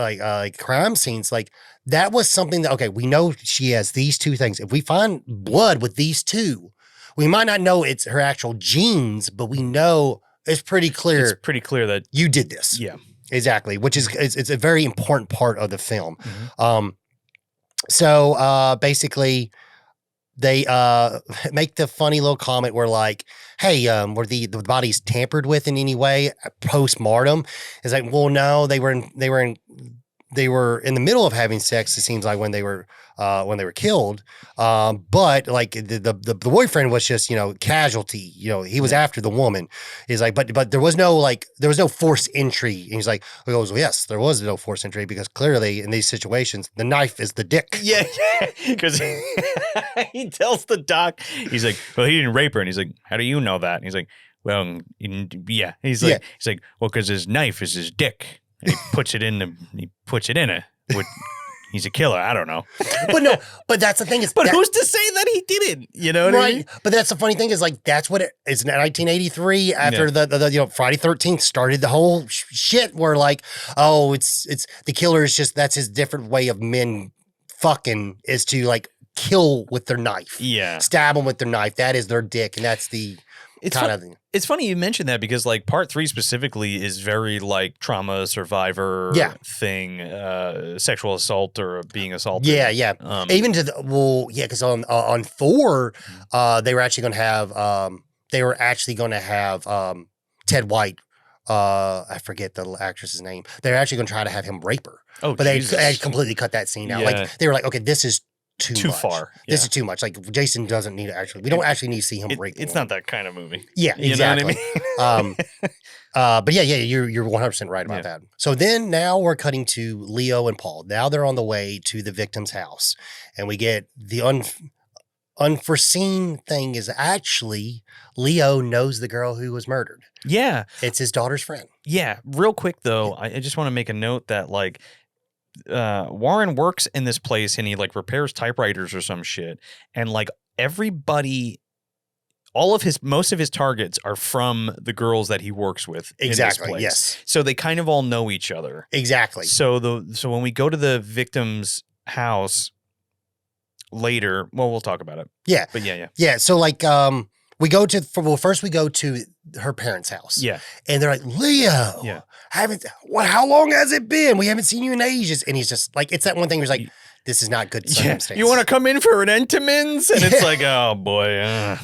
crime scenes, like that was something that, we know she has these two things. If we find blood with these two, we might not know it's her actual genes, but we know it's pretty clear. It's pretty clear that you did this. Yeah, exactly. Which is it's a very important part of the film. Mm-hmm. So basically, they make the funny little comment where like, hey, were the bodies tampered with in any way post-mortem? It's like, well, no, they were in the middle of having sex, it seems like, when they were killed. But like the boyfriend was just, casualty, he was after the woman. He's like, but there was no forced entry. And he's like, he goes, well, yes, there was no forced entry because clearly in these situations, the knife is the dick. Yeah. Because he tells the doc, he's like, well, he didn't rape her. And he's like, how do you know that? And he's like, well, yeah. He's like, well, because his knife is his dick. And he puts it in it. He's a killer. I don't know. But that's the thing is, but who's to say that he didn't? You know what I mean? But that's the funny thing is like, that's what it's in 1983 after the Friday 13th started the whole shit where like, oh, it's the killer is just, that's his different way of men fucking is to like kill with their knife. Yeah. Stab them with their knife. That is their dick. And that's the It's funny you mentioned that because like part 3 specifically is very like trauma survivor thing, sexual assault or being assaulted. Yeah. Even to because on 4, they were actually going to have Ted White. I forget the actress's name. They're actually going to try to have him rape her. Oh, but they had completely cut that scene out. Yeah. Like they were like, okay, this is too much. far. This is too much. Like Jason doesn't need to we don't actually need to see him rape. It's not that kind of movie. Yeah, exactly. You know what I mean? But you're 100% right about that. So then now we're cutting to Leo and Paul. Now they're on the way to the victim's house, and we get unforeseen thing is actually Leo knows the girl who was murdered. Yeah. It's his daughter's friend. Yeah. Real quick, though, I just want to make a note that, like, Warren works in this place and he, like, repairs typewriters or some shit. And, like, everybody... most of his targets are from the girls that he works with. Exactly. In this place. Yes. So they kind of all know each other. Exactly. So when we go to the victim's house later, well, we'll talk about it. Yeah. But yeah. Yeah. So like, first we go to her parents' house. Yeah. And they're like, Leo, Yeah. how long has it been? We haven't seen you in ages. And he's just like, it's that one thing where he's like, this is not good circumstance. You want to come in for an Entenmann's? And it's like, oh boy.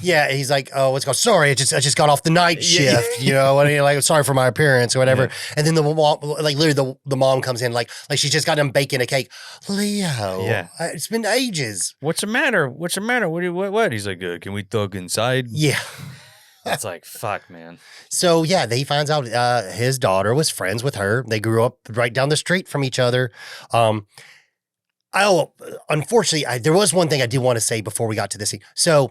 Yeah, he's like, oh, what's called? Sorry, I just got off the night shift, you know, and like, sorry for my appearance or whatever. Yeah. And then the mom, like literally the mom comes in like she's just got him baking a cake. Leo, it's been ages. What's the matter? What? He's like, can we talk inside? Yeah. It's like, fuck, man. So yeah, he finds out his daughter was friends with her. They grew up right down the street from each other. Unfortunately, there was one thing I did want to say before we got to this scene. So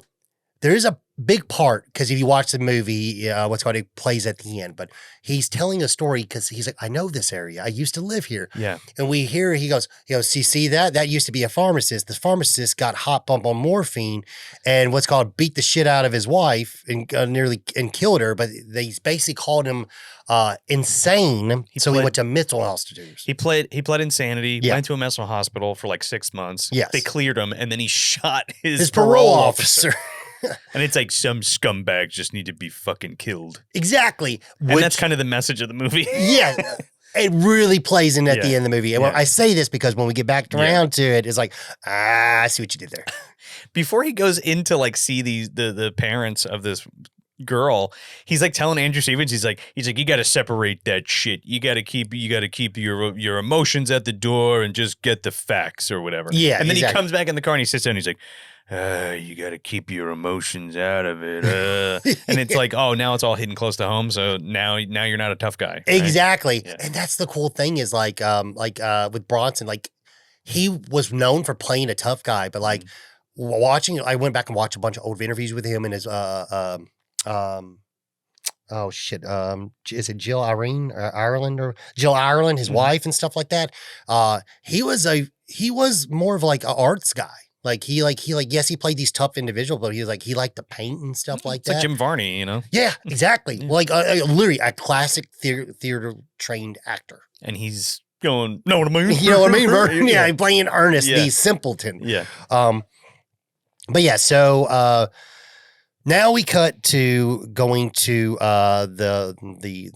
there is a big part, because if you watch the movie, it plays at the end, but he's telling a story because he's like, I know this area. I used to live here. Yeah. And we hear, he goes, see that? That used to be a pharmacist. The pharmacist got hot bump on morphine and beat the shit out of his wife and nearly killed her. But they basically called him insane. He went to mental hospitals. He pled insanity, went to a mental hospital for like 6 months. Yes. They cleared him, and then he shot his parole officer. And it's like, some scumbags just need to be fucking killed. Exactly. And that's kind of the message of the movie. Yeah. It really plays in at the end of the movie. And I say this because when we get back around to it, it's like, I see what you did there. Before he goes in to like see the parents of this girl, he's like telling Andrew Stevens, he's like, you got to separate that shit. You got to keep your emotions at the door and just get the facts or whatever. Yeah. And then he comes back in the car and he sits down and he's like, you got to keep your emotions out of it. And it's like, oh, now it's all hidden close to home. So now you're not a tough guy. Right? Exactly. Yeah. And that's the cool thing is like with Bronson, like he was known for playing a tough guy, but like I went back and watched a bunch of old interviews with him and his, is it Jill Ireland, his wife and stuff like that. He was more of like an arts guy. Yes, he played these tough individuals, but he liked to paint and stuff like that. Like Jim Varney, you know? Yeah, exactly. Literally a classic theater trained actor. And he's going, know what I mean? You know what I mean? Yeah, playing Ernest, the simpleton. Yeah. But yeah, so now we cut to going to the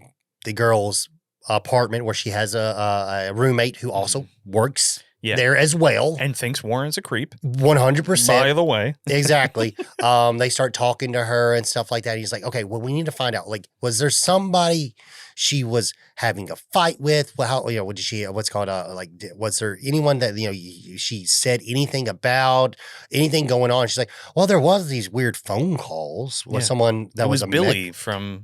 girl's apartment where she has a roommate who also works there as well. And thinks Warren's a creep. 100%. By the way. Exactly. They start talking to her and stuff like that. He's like, okay, well, we need to find out, like, was there somebody she was having a fight with? Well, how, what did she, was there anyone that, she said anything about, anything going on? She's like, well, there was these weird phone calls with someone that was Billy from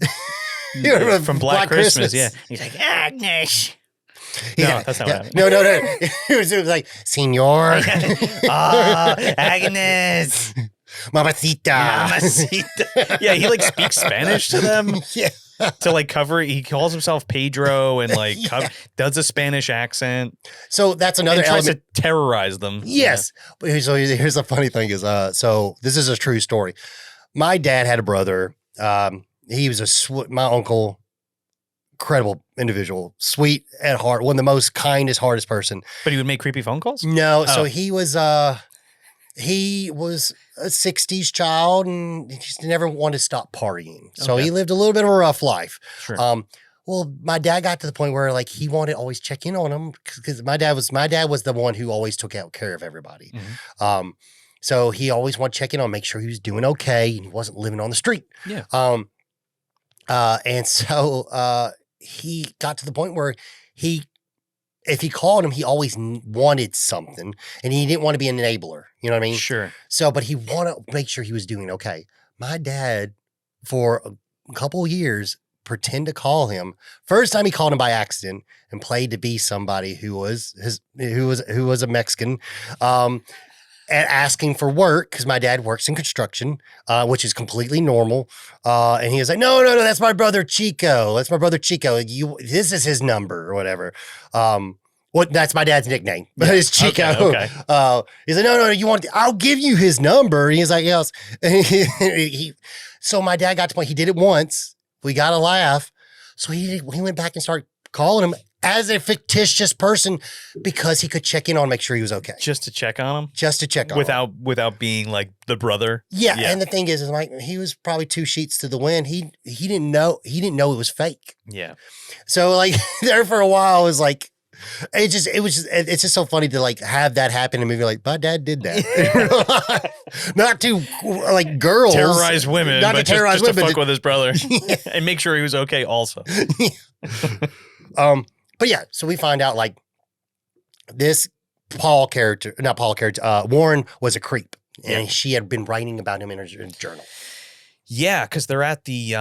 Black Christmas. Yeah. He's like, Agnes. No, that's not what happened. No. It was like, Senor. Agnes. Mamacita. Yeah, he like speaks Spanish to them. Yeah. To like cover, he calls himself Pedro and like does a Spanish accent. So that's another and tries element. To terrorize them. Yes. Yeah. So here's the funny thing is, so this is a true story. My dad had a brother. He was my uncle. Incredible individual, sweet at heart, one of the most kindest, hardest person. But he would make creepy phone calls? No, so he was a 60s child and he just never wanted to stop partying. So he lived a little bit of a rough life. Sure. Well, my dad got to the point where like he wanted to always check in on him because my dad was the one who always took care of everybody. Mm-hmm. So he always wanted to check in on, make sure he was doing okay and he wasn't living on the street. Yeah. And so he got to the point where if he called him, he always wanted something and he didn't want to be an enabler. You know what I mean? Sure. So, but he wanted to make sure he was doing okay. My dad, for a couple of years, pretended to call him. First time he called him by accident and played to be somebody who was a Mexican. and asking for work because my dad works in construction, which is completely normal. And he was like, no, that's my brother Chico. That's my brother Chico. This is his number or whatever. That's my dad's nickname, but it's Chico. Okay. He's like, no, I'll give you his number. And he's like, yes. So my dad got to the point, he did it once. We got a laugh. So he went back and started calling him as a fictitious person because he could check in on, make sure he was okay. Just to check on him? Just to check on him. Without being like the brother? Yeah. And the thing is like, he was probably 2 sheets to the wind. He didn't know it was fake. Yeah. So like there for a while, it was like, it's just so funny to like have that happen in a movie. Like, my dad did that. Not to like girls terrorize women, not but to terrorize just women, to fuck with his brother and make sure he was okay also. But yeah, so we find out like this Warren was a creep, and she had been writing about him in her journal. Yeah, because they're at the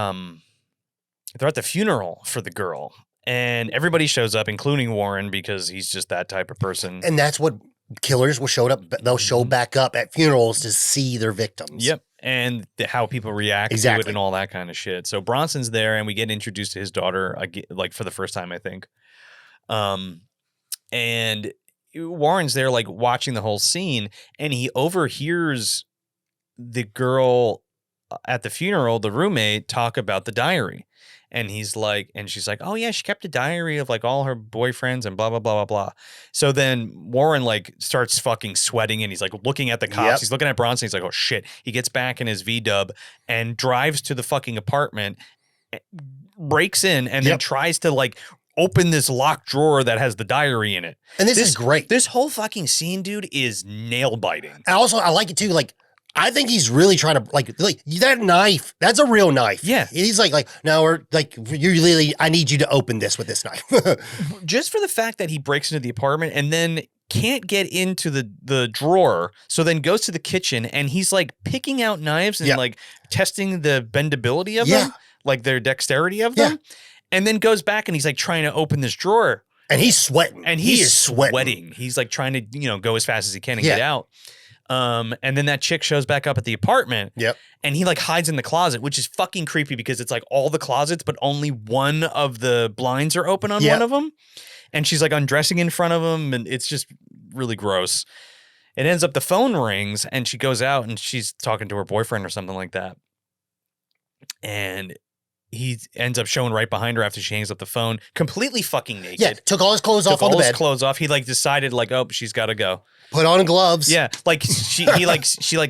funeral for the girl. And everybody shows up, including Warren, because he's just that type of person. And that's what killers will show up. They'll show back up at funerals to see their victims. Yep. And how people react to it and all that kind of shit. So Bronson's there, and we get introduced to his daughter, like for the first time, I think. And Warren's there, like watching the whole scene, and he overhears the girl at the funeral, the roommate, talk about the diary. And she's like, oh yeah, she kept a diary of like all her boyfriends and blah, blah, blah, blah, blah. So then Warren like starts fucking sweating and he's like looking at the cops. Yep. He's looking at Bronson. He's like, oh shit. He gets back in his V-dub and drives to the fucking apartment, breaks in and then tries to like open this locked drawer that has the diary in it. And this is great. This whole fucking scene, dude, is nail biting. And also, I like it too. Like, I think he's really trying to like that knife. That's a real knife. Yeah. He's like, no, we're like, I need you to open this with this knife. Just for the fact that he breaks into the apartment and then can't get into the drawer. So then goes to the kitchen and he's like picking out knives and like testing the bendability of them, like their dexterity of them. And then goes back and he's like trying to open this drawer. And he's sweating. And he is sweating. He's like trying to, go as fast as he can and get out. And then that chick shows back up at the apartment. Yep. And he like hides in the closet, which is fucking creepy because it's like all the closets, but only one of the blinds are open on one of them. And she's like undressing in front of him. And it's just really gross. It ends up the phone rings and she goes out and she's talking to her boyfriend or something like that. And he ends up showing right behind her after she hangs up the phone, completely fucking naked. Yeah, took all his clothes off on the bed. Clothes off. He like decided like, oh, she's got to go. Put on gloves. Yeah, like she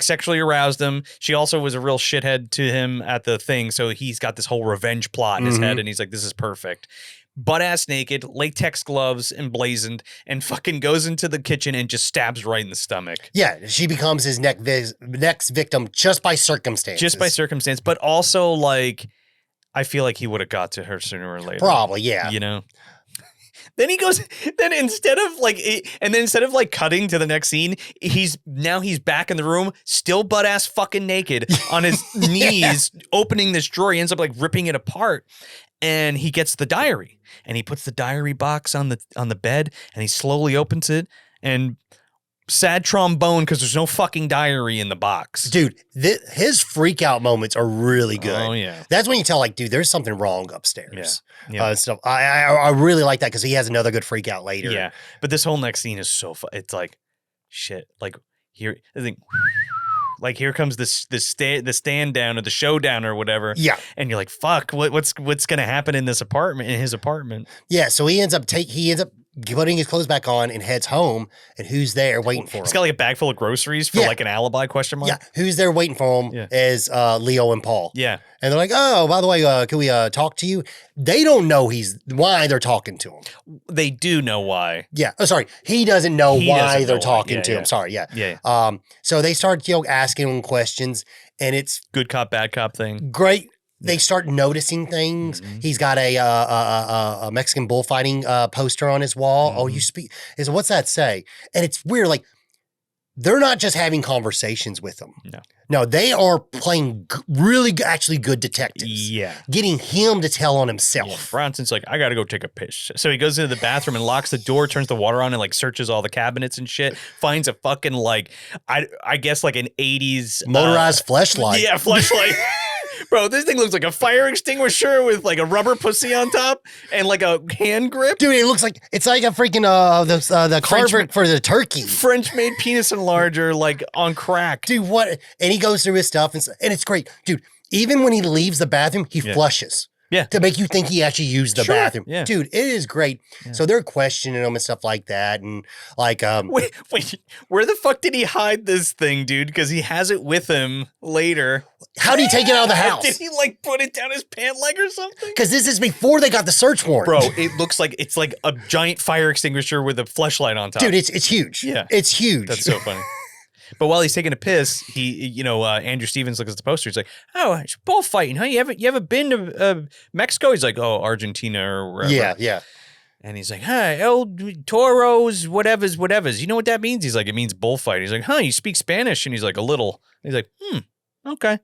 sexually aroused him. She also was a real shithead to him at the thing, so he's got this whole revenge plot in his head, and he's like, this is perfect. Butt ass naked, latex gloves emblazoned, and fucking goes into the kitchen and just stabs right in the stomach. Yeah, she becomes his next victim just by circumstance. Just by circumstance, but also like, I feel like he would have got to her sooner or later. Probably, yeah. Then he goes, instead of cutting to the next scene, he's back in the room, still butt ass fucking naked on his knees, opening this drawer. He ends up like ripping it apart. And he gets the diary and he puts the diary box on the bed and he slowly opens it and sad trombone because there's no fucking diary in the box. Dude, his freak out moments are really good. Oh, yeah. That's when you tell, like, dude, there's something wrong upstairs. Yeah. Stuff. I really like that because he has another good freak out later. Yeah. But this whole next scene is so fun. It's like, shit. Like, here, I think, like, here comes the stand down or the showdown or whatever. Yeah. And you're like, fuck, what's going to happen in his apartment? Yeah. So he ends up putting his clothes back on and heads home. And who's there waiting for him? He's got like a bag full of groceries for like an alibi question mark. Yeah. Who's there waiting for him is Leo and Paul. Yeah. And they're like, oh, by the way, can we talk to you? They don't know why they're talking to him. They do know why. Yeah. Oh, sorry. He doesn't know why they're talking to him. Sorry. Yeah. Yeah. So they start asking him questions and it's good cop, bad cop thing. Great. They start noticing things. Mm-hmm. He's got a Mexican bullfighting poster on his wall. Mm-hmm. Oh, you speak. What's that say? And it's weird. Like, they're not just having conversations with him. No. No, they are playing really actually good detectives. Yeah. Getting him to tell on himself. Yeah. Bronson's like, I got to go take a piss. So he goes into the bathroom and locks the door, turns the water on, and like searches all the cabinets and shit. Finds a fucking like, I guess like an 80s motorized fleshlight. Yeah, fleshlight. Bro, this thing looks like a fire extinguisher with like a rubber pussy on top and like a hand grip. Dude, it looks like it's like a freaking the carver for the turkey. French-made penis enlarger, like on crack. Dude, what? And he goes through his stuff and it's great. Dude, even when he leaves the bathroom, he flushes. Yeah. To make you think he actually used the bathroom. Yeah. Dude, it is great. Yeah. So they're questioning him and stuff like that. And like, wait, where the fuck did he hide this thing, dude? Because he has it with him later. How did he take it out of the house? Did he like put it down his pant leg or something? Because this is before they got the search warrant. Bro, it looks like it's like a giant fire extinguisher with a fleshlight on top. Dude, it's huge. Yeah. It's huge. That's so funny. But while he's taking a piss, Andrew Stevens looks at the poster. He's like, "Oh, it's bullfighting, huh? You ever been to Mexico?" He's like, "Oh, Argentina or wherever." Yeah. And he's like, "Huh, El Toros, whatevers. You know what that means?" He's like, "It means bullfight." He's like, "Huh, you speak Spanish?" And he's like, "A little." He's like, okay.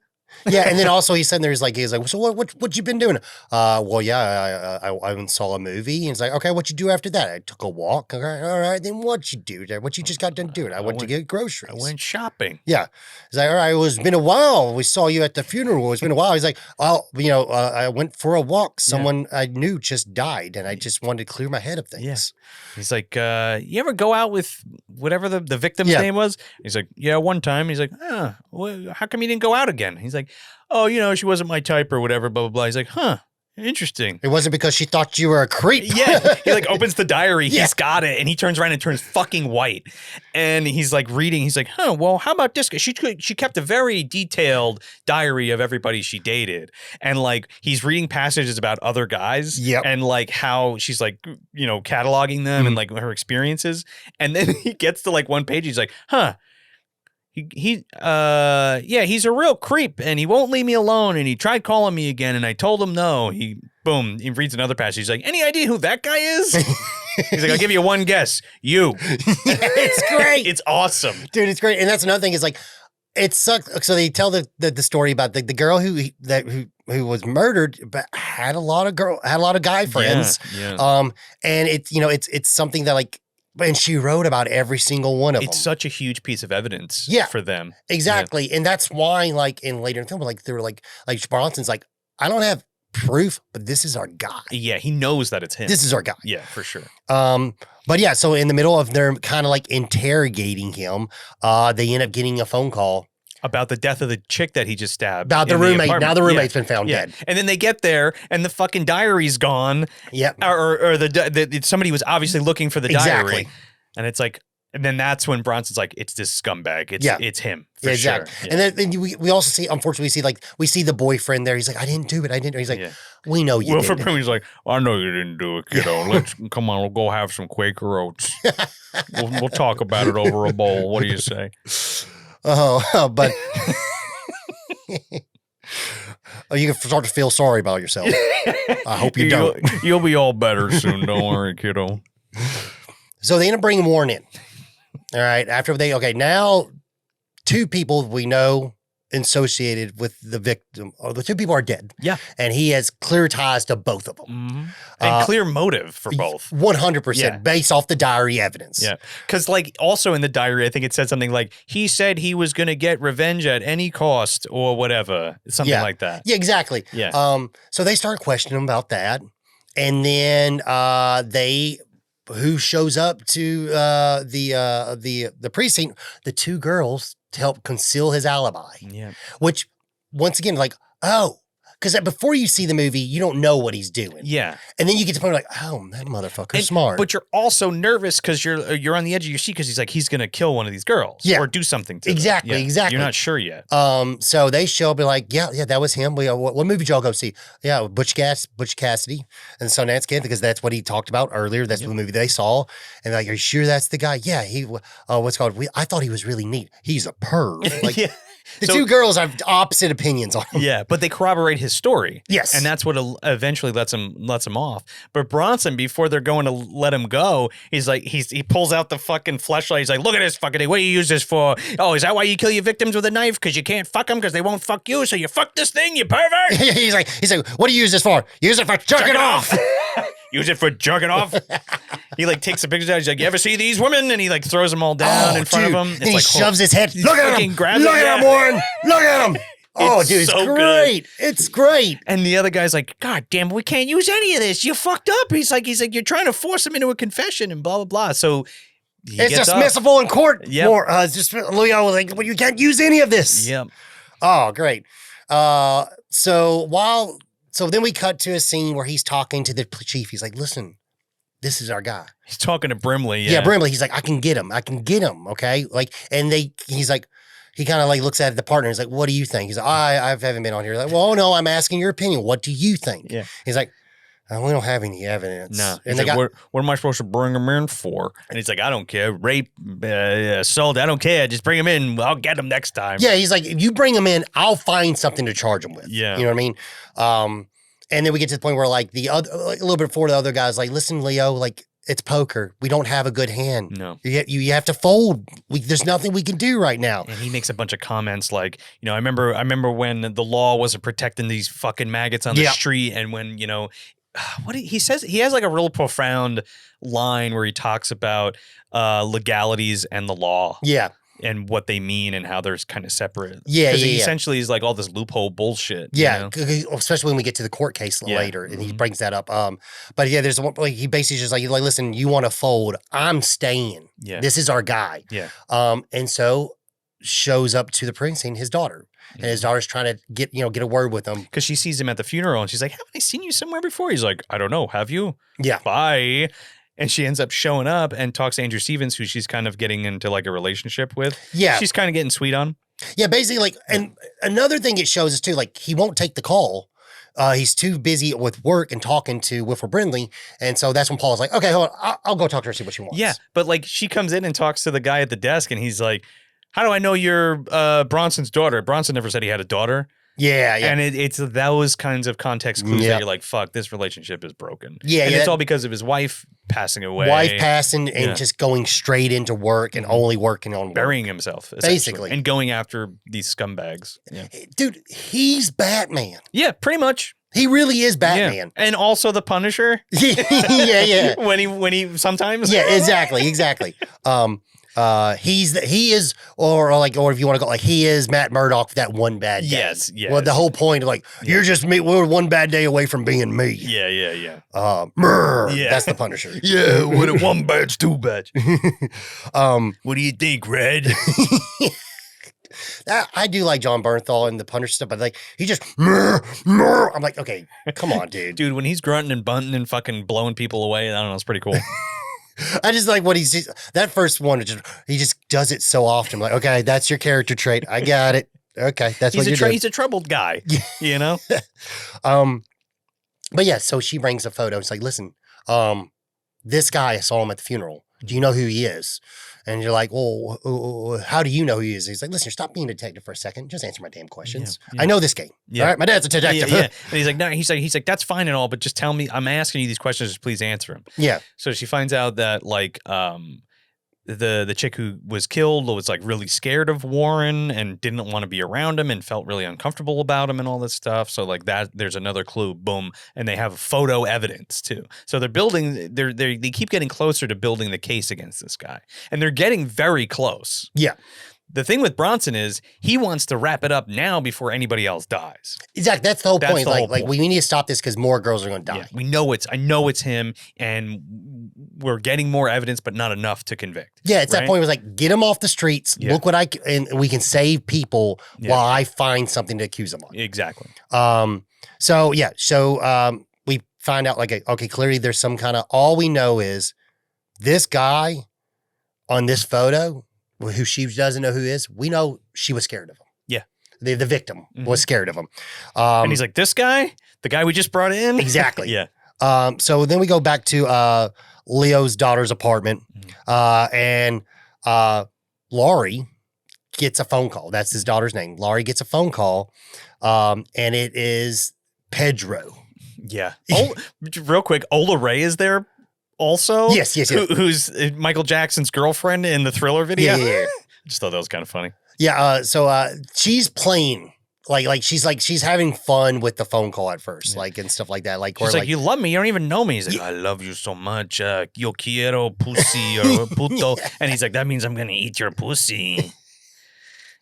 Yeah, and then also he's sitting there. He's like, so what you been doing? Well, yeah, I saw a movie. And he's like, okay, what you do after that? I took a walk. Okay, all right, then what you do there? What you just got done doing? I went to get groceries. I went shopping. Yeah, he's like, all right, it's been a while. We saw you at the funeral. It's been a while. He's like, oh, I went for a walk. Someone I knew just died, and I just wanted to clear my head of things. Yeah. He's like, you ever go out with whatever the victim's name was? He's like, yeah, one time. He's like, well, how come you didn't go out again? He's like, oh, she wasn't my type or whatever, blah, blah, blah. He's like, huh, interesting. It wasn't because she thought you were a creep. Yeah. He like opens the diary. Yeah. He's got it. And he turns around and turns fucking white. And he's like reading. He's like, well, how about this? She kept a very detailed diary of everybody she dated. And like, he's reading passages about other guys. Yep. And like how she's like, cataloging them and like her experiences. And then he gets to like one page. He's like, he's a real creep and he won't leave me alone and he tried calling me again and I told him no. He reads another passage. He's like, any idea who that guy is? He's like, I'll give you one guess. You. It's great. It's awesome. Dude, it's great. And that's another thing is like, it sucks. So they tell the story about the girl who was murdered, but had a lot of guy friends. Yeah. And it's something that like, and she wrote about every single one of them. It's such a huge piece of evidence for them. Exactly. Yeah. And that's why, like, later in the film, like, they were like Bronson's like, I don't have proof, but this is our guy. Yeah, he knows that it's him. This is our guy. Yeah, for sure. But yeah, so in the middle of their kind of like interrogating him, they end up getting a phone call about the death of the chick that he just stabbed. About the roommate. Now the roommate's been found dead. And then they get there and the fucking diary's gone. Yep. Or somebody was obviously looking for the diary. Exactly. And it's like, and then that's when Bronson's like, it's this scumbag. It's him. For exactly. Sure. Yeah. And then we also see, unfortunately, we see the boyfriend there. He's like, I didn't do it. He's like, we know you didn't. He's like, I know you didn't do it, kiddo. Let's come on, we'll go have some Quaker Oats. we'll talk about it over a bowl. What do you say? But you can start to feel sorry about yourself. I hope you don't. You'll be all better soon. Don't worry, kiddo. So they end up bringing Warren in. All right. After now 2 people we know associated with the victim, or the 2 people are dead. Yeah. And he has clear ties to both of them. Mm-hmm. And clear motive for both. 100% based off the diary evidence. Yeah. Because like also in the diary, I think it said something like, he said he was going to get revenge at any cost or whatever. Something like that. Yeah, exactly. Yeah. So they start questioning him about that. And then who shows up to the precinct? The 2 girls to help conceal his alibi. Yeah. Which, once again, like, because before you see the movie, you don't know what he's doing. Yeah. And then you get to the point like, that motherfucker's smart. But you're also nervous because you're on the edge of your seat because he's going to kill one of these girls. Yeah. Or do something to exactly, them. Yeah. Exactly. You're not sure yet. So they show up and like, yeah, that was him. What movie did y'all go see? Yeah, Butch Cassidy and Sundance Kid, because that's what he talked about earlier. That's the movie they saw. And like, are you sure that's the guy? Yeah, he, what's called? I thought he was really neat. He's a perv. Like, The two girls have opposite opinions on him. Yeah, but they corroborate his story. Yes. And that's what eventually lets him off. But Bronson, before they're going to let him go, he's like, he pulls out the fucking fleshlight. He's like, look at this fucking thing. What do you use this for? Oh, is that why you kill your victims with a knife? Because you can't fuck them because they won't fuck you. So you fuck this thing, you pervert. he's like, what do you use this for? Use it for jerking off. Use it for jerking off. He like takes a picture. He's like, you ever see these women? And he like throws them all down in front of him. And he shoves his head. Look at him. Look at him, Warren. Look at him. Oh, dude, it's great. Good. It's great. And the other guy's like, God damn it, we can't use any of this. You fucked up. He's like, you're trying to force him into a confession and blah, blah, blah. So it's dismissible in court. Yeah. Just Leo was like, well, you can't use any of this. Yep. Oh, great. So then we cut to a scene where he's talking to the chief. He's like, listen, this is our guy. He's talking to Brimley. Yeah, Brimley. He's like, I can get him. Okay. Like, and he's like, he kind of like looks at the partner. He's like, what do you think? He's like, I haven't been on here. Like, well, no, I'm asking your opinion. What do you think? Yeah. He's like, we don't have any evidence. No. And like, what am I supposed to bring him in for? And he's like, I don't care. Rape, assault, I don't care. Just bring him in. I'll get him next time. Yeah, he's like, if you bring him in, I'll find something to charge him with. Yeah. You know what I mean? And then we get to the point where like a little bit before the other guy's like, listen, Leo, like it's poker. We don't have a good hand. No. You have to fold. There's nothing we can do right now. And he makes a bunch of comments like, I remember when the law wasn't protecting these fucking maggots on the street, and when, what he says, he has like a real profound line where he talks about legalities and the law. Yeah. And what they mean and how they're kind of separate. Yeah, Because he essentially is like all this loophole bullshit. Yeah, especially when we get to the court case later, and he brings that up. But yeah, there's one. Like, he basically just like, listen, you want to fold? I'm staying. Yeah, this is our guy. Yeah. And so shows up to the precinct, his daughter, and his daughter's trying to get a word with him because she sees him at the funeral, and she's like, "Haven't I seen you somewhere before?" He's like, "I don't know. Have you?" Yeah. Bye. And she ends up showing up and talks to Andrew Stevens, who she's kind of getting into like a relationship with. Yeah. She's kind of getting sweet on. Yeah, basically like, and another thing it shows is too, like he won't take the call. He's too busy with work and talking to Wilford Brindley. And so that's when Paul's like, okay, hold on, I'll go talk to her, see what she wants. Yeah, but like she comes in and talks to the guy at the desk, and he's like, how do I know you're Bronson's daughter? Bronson never said he had a daughter. Yeah, yeah. And it's those kinds of context clues that you're like, fuck, this relationship is broken. Yeah, and it's all because of his wife passing away. Wife passing and just going straight into work and only working on work. Burying himself, basically. And going after these scumbags. Yeah. Dude, he's Batman. Yeah, pretty much. He really is Batman. Yeah. And also the Punisher. yeah. When he sometimes. Yeah, exactly. He is, or if you want to go, like, he is Matt Murdock for that one bad day. Yes. Well, the whole point of like, you're just me, we're one bad day away from being me. Yeah. That's the Punisher. Yeah, one bad's too bad. What do you think, Red? I do like John Bernthal and the Punisher stuff, but like, he just, I'm like, okay, come on, dude. Dude, when he's grunting and bunting and fucking blowing people away, I don't know, it's pretty cool. I just like what that first one, he just does it so often. I'm like, okay, that's your character trait. I got it. Okay, that's what you're doing. He's a troubled guy, you know? But yeah, so she brings a photo. It's like, listen, this guy, I saw him at the funeral. Do you know who he is? And you're like, well, how do you know who he is? He's like, listen, stop being a detective for a second. Just answer my damn questions. Yeah. I know this game. Yeah. All right, my dad's a detective. Yeah. And he's like, no, he's like, that's fine and all, but just tell me, I'm asking you these questions, just please answer them. Yeah. So she finds out that like the chick who was killed was like really scared of Warren and didn't want to be around him and felt really uncomfortable about him and all this stuff. So like that, there's another clue. Boom, and they have photo evidence too. So they're building. They keep getting closer to building the case against this guy, and they're getting very close. Yeah. The thing with Bronson is he wants to wrap it up now before anybody else dies. Exactly. That's the whole point. Like we need to stop this because more girls are going to die. Yeah, I know it's him, and we're getting more evidence, but not enough to convict. Yeah, it's that point. It was like, get him off the streets. Yeah. Look what and we can save people while I find something to accuse them of. Exactly. So we find out like, okay, clearly there's some kind of, all we know is this guy on this photo, who she doesn't know who is, we know she was scared of him. Yeah. The victim was scared of him. And he's like, this guy? The guy we just brought in? Exactly. Yeah. So then we go back to Leo's daughter's apartment. And Laurie gets a phone call. That's his daughter's name. Laurie gets a phone call, and it is Pedro. Yeah. Oh, real quick, Ola Ray is there also. Yes. Who's Michael Jackson's girlfriend in the Thriller video. Yeah. I just thought that was kind of funny. Yeah. So she's playing. She's having fun with the phone call at first, and stuff like that. She's like, you love me, you don't even know me. He's like, I love you so much. Yo quiero pussy or puto. And he's like, that means I'm gonna eat your pussy.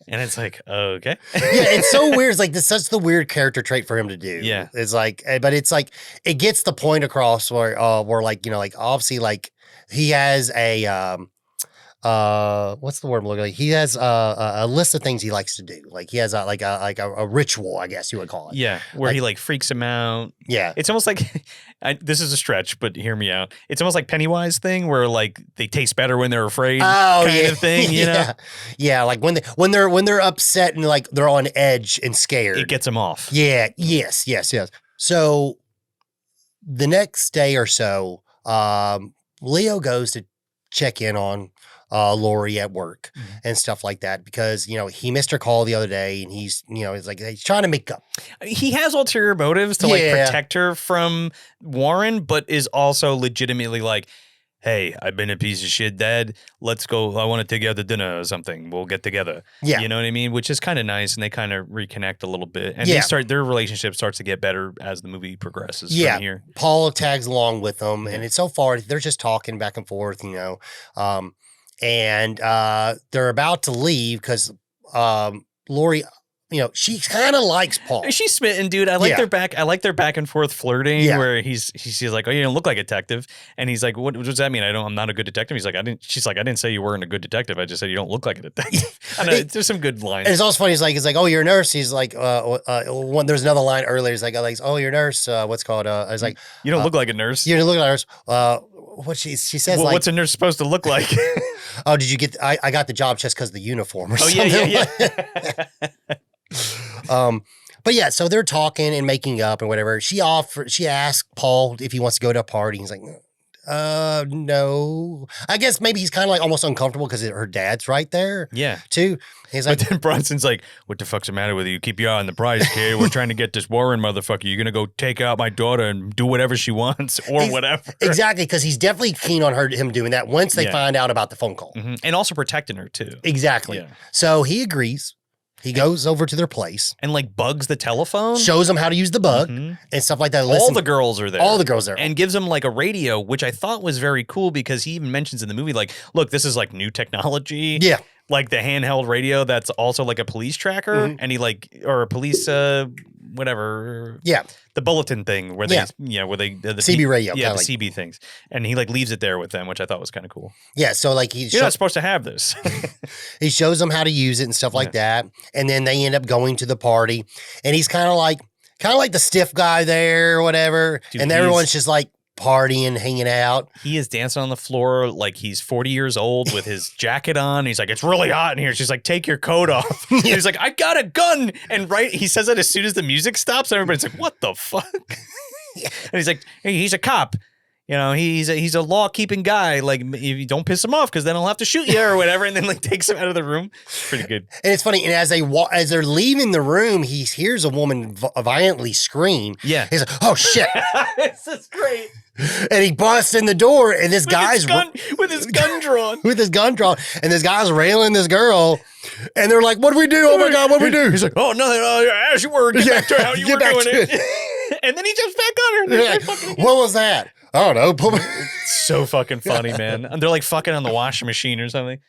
And it's like, okay. It's so weird. It's like this such the weird character trait for him to do. Yeah. It's like, but it's like it gets the point across where obviously he has a what's the word I'm looking like? He has a list of things he likes to do. Like he has a ritual, I guess you would call it. Yeah, where he freaks him out. Yeah, it's almost like this is a stretch, but hear me out. It's almost like Pennywise thing, where they taste better when they're afraid. Oh, kind of thing, you know? Yeah. Like when they're upset and they're on edge and scared, it gets them off. Yeah. Yes. So the next day or so, Leo goes to check in on Laurie at work and stuff like that because, he missed her call the other day and he's trying to make up. He has ulterior motives to protect her from Warren, but is also legitimately like, hey, I've been a piece of shit, Dad. Let's go. I want to take you out to dinner or something. We'll get together. Yeah. You know what I mean? Which is kind of nice. And they kind of reconnect a little bit. And their relationship starts to get better as the movie progresses from here. Paul tags along with them. And it's so far, they're just talking back and forth, and they're about to leave because Laurie, she kind of likes Paul. She's smitten, dude. I like their back and forth flirting where she's like, oh, you don't look like a detective. And he's like, what does that mean? I'm not a good detective. He's like, she's like, I didn't say you weren't a good detective. I just said you don't look like a detective. I know, there's some good lines. And it's also funny. It's like, oh, you're a nurse. He's like, there's another line earlier. He's like, oh, you're a nurse. What's called? I was like, you don't look like a nurse. You don't look like a nurse. What she says, well, what's a nurse supposed to look like? Oh, did you get? I got the job just because of the uniform or something. Yeah. But yeah, so they're talking and making up and whatever. She asked Paul if he wants to go to a party. He's like, no. I guess maybe he's kind of almost uncomfortable because her dad's right there. Yeah. Too. He's like, but then Bronson's like, what the fuck's the matter with you? Keep your eye on the prize, kid. We're trying to get this Warren motherfucker. You're going to go take out my daughter and do whatever she wants or whatever. Exactly, because he's definitely keen on him doing that once they find out about the phone call. Mm-hmm. And also protecting her, too. Exactly. Yeah. So he agrees. He goes over to their place. And bugs the telephone. Shows them how to use the bug and stuff like that. All the girls are there. All the girls are there. And gives them a radio, which I thought was very cool because he even mentions in the movie, look, this is new technology. Yeah. Like the handheld radio that's also a police tracker. And or a police, whatever. Yeah. The bulletin thing where they, where they, the CB radio. Yeah, the CB things. And he leaves it there with them, which I thought was kind of cool. Yeah. So you're not supposed to have this. He shows them how to use it and stuff like that. And then they end up going to the party and he's kind of like the stiff guy there or whatever. Dude, and everyone's just partying, hanging out. He is dancing on the floor like he's 40 years old with his jacket on. He's like, it's really hot in here. She's like, take your coat off. He's like, I got a gun. And he says that as soon as the music stops, everybody's like, what the fuck? And he's like, hey, he's a cop. He's a law-keeping guy. If you don't piss him off, because then I'll have to shoot you or whatever. And then takes him out of the room. It's pretty good. And it's funny. And as they're leaving the room, he hears a woman violently scream. Yeah. He's like, oh shit. This is great. And he busts in the door, and this guy's with his gun drawn. With his gun drawn, and this guy's railing this girl, and they're like, "What do we do? Oh my god, what do we do?" He's like, "Oh, nothing. As you were, get back to how you were doing it." And then he jumps back on her. Like, what was that? I don't know. It's so fucking funny, man. And they're fucking on the washing machine or something.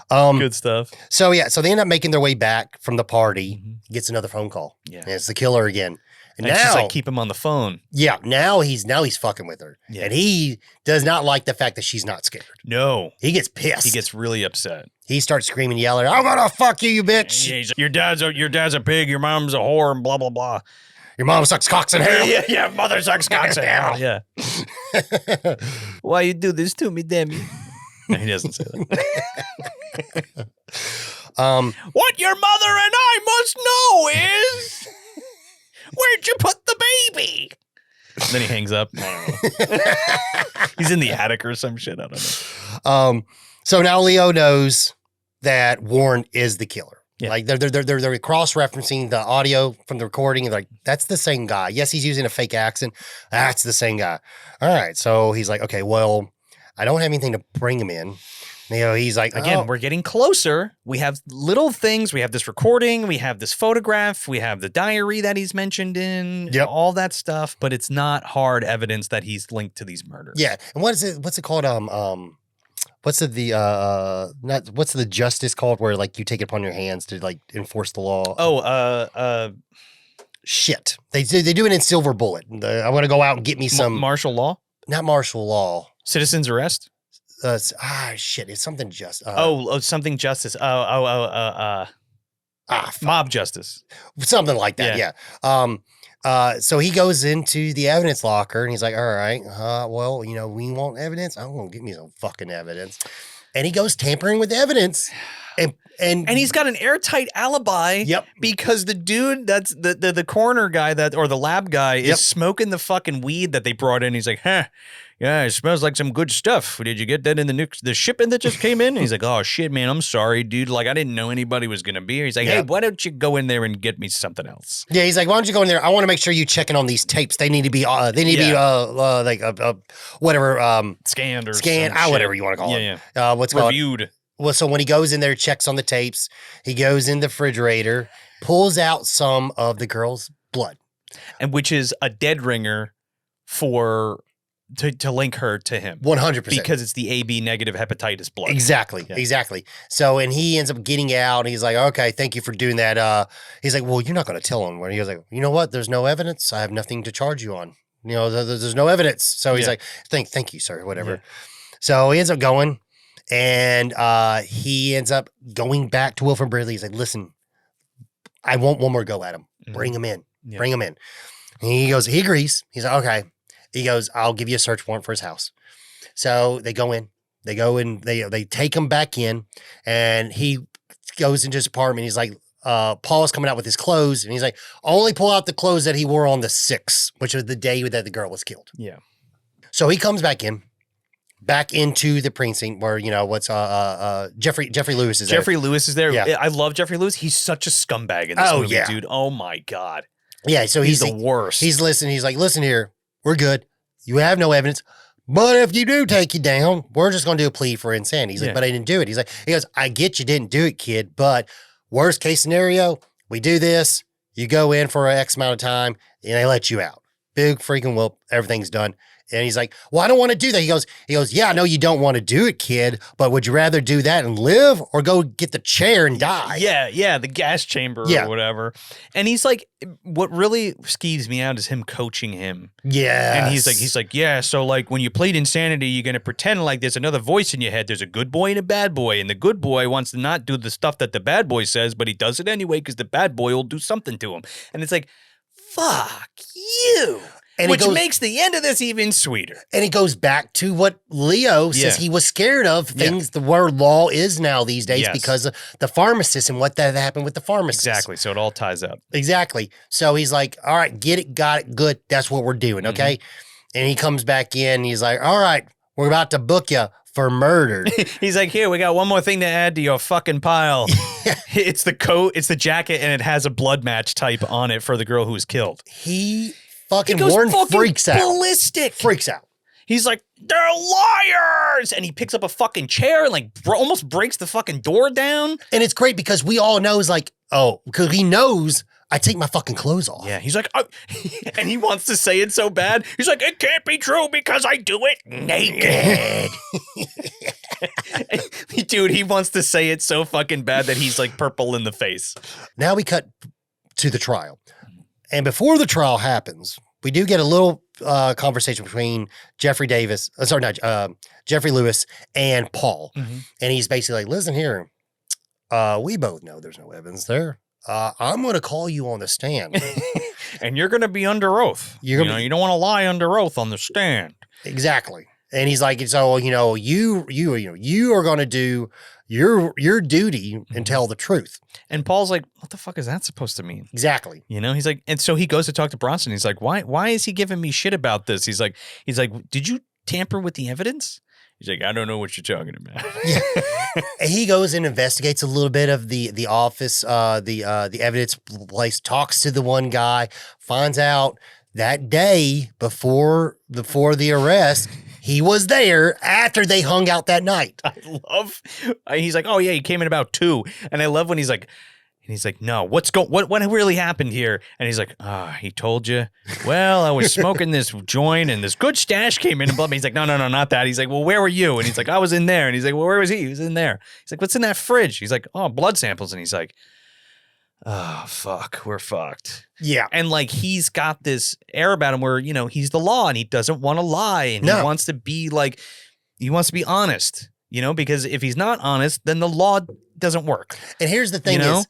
Good stuff. So they end up making their way back from the party. He gets another phone call. Yeah, and it's the killer again. And now she's keep him on the phone. Yeah, now he's fucking with her. Yeah. And he does not like the fact that she's not scared. No. He gets pissed. He gets really upset. He starts screaming, yelling, I'm gonna fuck you, you bitch. Yeah, your dad's a pig, your mom's a whore, and blah blah blah. Your mom sucks cocks in hell. Yeah, mother sucks cocks in hell. Yeah. Why you do this to me, Demi? No, he doesn't say that. What your mother and I must know is, where'd you put the baby? And then he hangs up. I don't know. He's in the attic or some shit. I don't know. So now Leo knows that Warren is the killer. Yeah. Like they're cross-referencing the audio from the recording and they're like, that's the same guy. Yes, he's using a fake accent. That's the same guy. All right. So he's like, okay, well, I don't have anything to bring him in. You know, he's like, again, we're getting closer. We have little things. We have this recording. We have this photograph. We have the diary that he's mentioned in. Yep. All that stuff, but it's not hard evidence that he's linked to these murders. Yeah. And what's it called? What's the justice called where like you take it upon your hands to like enforce the law? Oh, shit. They do it in Silver Bullet. I want to go out and get me some martial law, not martial law. Citizen's arrest. Shit. It's something just. Something justice. Mob justice. Something like that. Yeah. So he goes into the evidence locker and he's like, all right, well, you know, we want evidence. I'm going to get me some fucking evidence. And he goes tampering with evidence. And he's got an airtight alibi. Yep. Because the dude that's the coroner guy or the lab guy is smoking the fucking weed that they brought in. He's like, yeah, it smells like some good stuff. Did you get that in the shipment that just came in? And he's like, oh shit, man, I'm sorry, dude. Like I didn't know anybody was gonna be here. He's like, hey, why don't you go in there and get me something else? Yeah, he's like, why don't you go in there? I want to make sure you checking on these tapes. They need to be like whatever scanned or whatever you want to call it. Yeah. What's called reviewed. Well, so when he goes in there, checks on the tapes, he goes in the refrigerator, pulls out some of the girl's blood. And which is a dead ringer to link her to him. 100%. Because it's the AB negative hepatitis blood. Exactly. Yeah. Exactly. So, and he ends up getting out and he's like, okay, thank you for doing that. He's like, well, you're not going to tell him. He was like, you know what? There's no evidence. I have nothing to charge you on. You know, there's no evidence. So he's like, thank you, sir, whatever. Yeah. So he ends up going. And he ends up going back to Wilford Bradley. He's like, listen, I want one more go at him. Bring him in. Yeah. Bring him in. And he goes, he agrees. He's like, okay. He goes, I'll give you a search warrant for his house. So they go in. They go in. They take him back in. And he goes into his apartment. He's like, Paul's coming out with his clothes. And he's like, only pull out the clothes that he wore on the 6th, which was the day that the girl was killed. Yeah. So he comes back into the precinct where, you know, what's Jeffrey Lewis is there. Jeffrey Lewis is there. Yeah. I love Jeffrey Lewis. He's such a scumbag in this movie, dude. Oh my God. Yeah, so he's the worst. He's listening. He's like, listen here, we're good. You have no evidence. But if you do take you down, we're just going to do a plea for insanity. He's like, but I didn't do it. He goes, I get you didn't do it, kid, but worst case scenario, we do this, you go in for X amount of time, and they let you out. Big freaking whoop, everything's done. And he's like, well, I don't want to do that. He goes, yeah, I know you don't want to do it, kid, but would you rather do that and live or go get the chair and die? Yeah, the gas chamber or whatever. And he's like, what really skeeves me out is him coaching him. Yeah. And he's like, yeah, so like when you plead insanity, you're going to pretend like there's another voice in your head. There's a good boy and a bad boy. And the good boy wants to not do the stuff that the bad boy says, but he does it anyway because the bad boy will do something to him. And it's like, fuck you. And which makes the end of this even sweeter. And it goes back to what Leo says he was scared of, things the word law is now these days because of the pharmacist and what that happened with the pharmacist. Exactly. So it all ties up. Exactly. So he's like, all right, get it, got it, good. That's what we're doing, okay? And he comes back in and he's like, all right, we're about to book you for murder. He's like, here, we got one more thing to add to your fucking pile. It's the coat, it's the jacket, and it has a blood match type on it for the girl who was killed. Warren freaks out. Ballistic. Freaks out. He's like, they're liars! And he picks up a fucking chair and like almost breaks the fucking door down. And it's great because we all know because he knows I take my fucking clothes off. Yeah, he's like, and he wants to say it so bad. He's like, it can't be true because I do it naked. Dude, he wants to say it so fucking bad that he's like purple in the face. Now we cut to the trial. And before the trial happens, we do get a little conversation between Jeffrey Lewis and Paul. And he's basically like, listen here, we both know there's no evidence there. I'm going to call you on the stand. And you're going to be under oath. You don't want to lie under oath on the stand. Exactly. And he's like, so, you are going to do your duty and tell the truth. And Paul's like, what the fuck is that supposed to mean? Exactly. He's like, and so he goes to talk to Bronson. He's like, why is he giving me shit about this? He's like, did you tamper with the evidence? He's like, I don't know what you're talking about. Yeah. He goes and investigates a little bit of the office, the evidence place, talks to the one guy, finds out that day before the arrest, he was there after they hung out that night. I love, he's like, oh yeah, he came in about 2. And I love when he's like, no, what really happened here? And he's like, he told you. Well, I was smoking this joint and this good stash came in and blah, blah. He's like, no, not that. He's like, well, where were you? And he's like, I was in there. And he's like, well, where was he? He was in there. He's like, what's in that fridge? He's like, oh, blood samples. And he's like, oh, fuck, we're fucked. Yeah. And like, he's got this air about him where, you know, he's the law and he doesn't want to lie. And he wants to be like, he wants to be honest, you know, because if he's not honest, then the law doesn't work. And here's the thing is,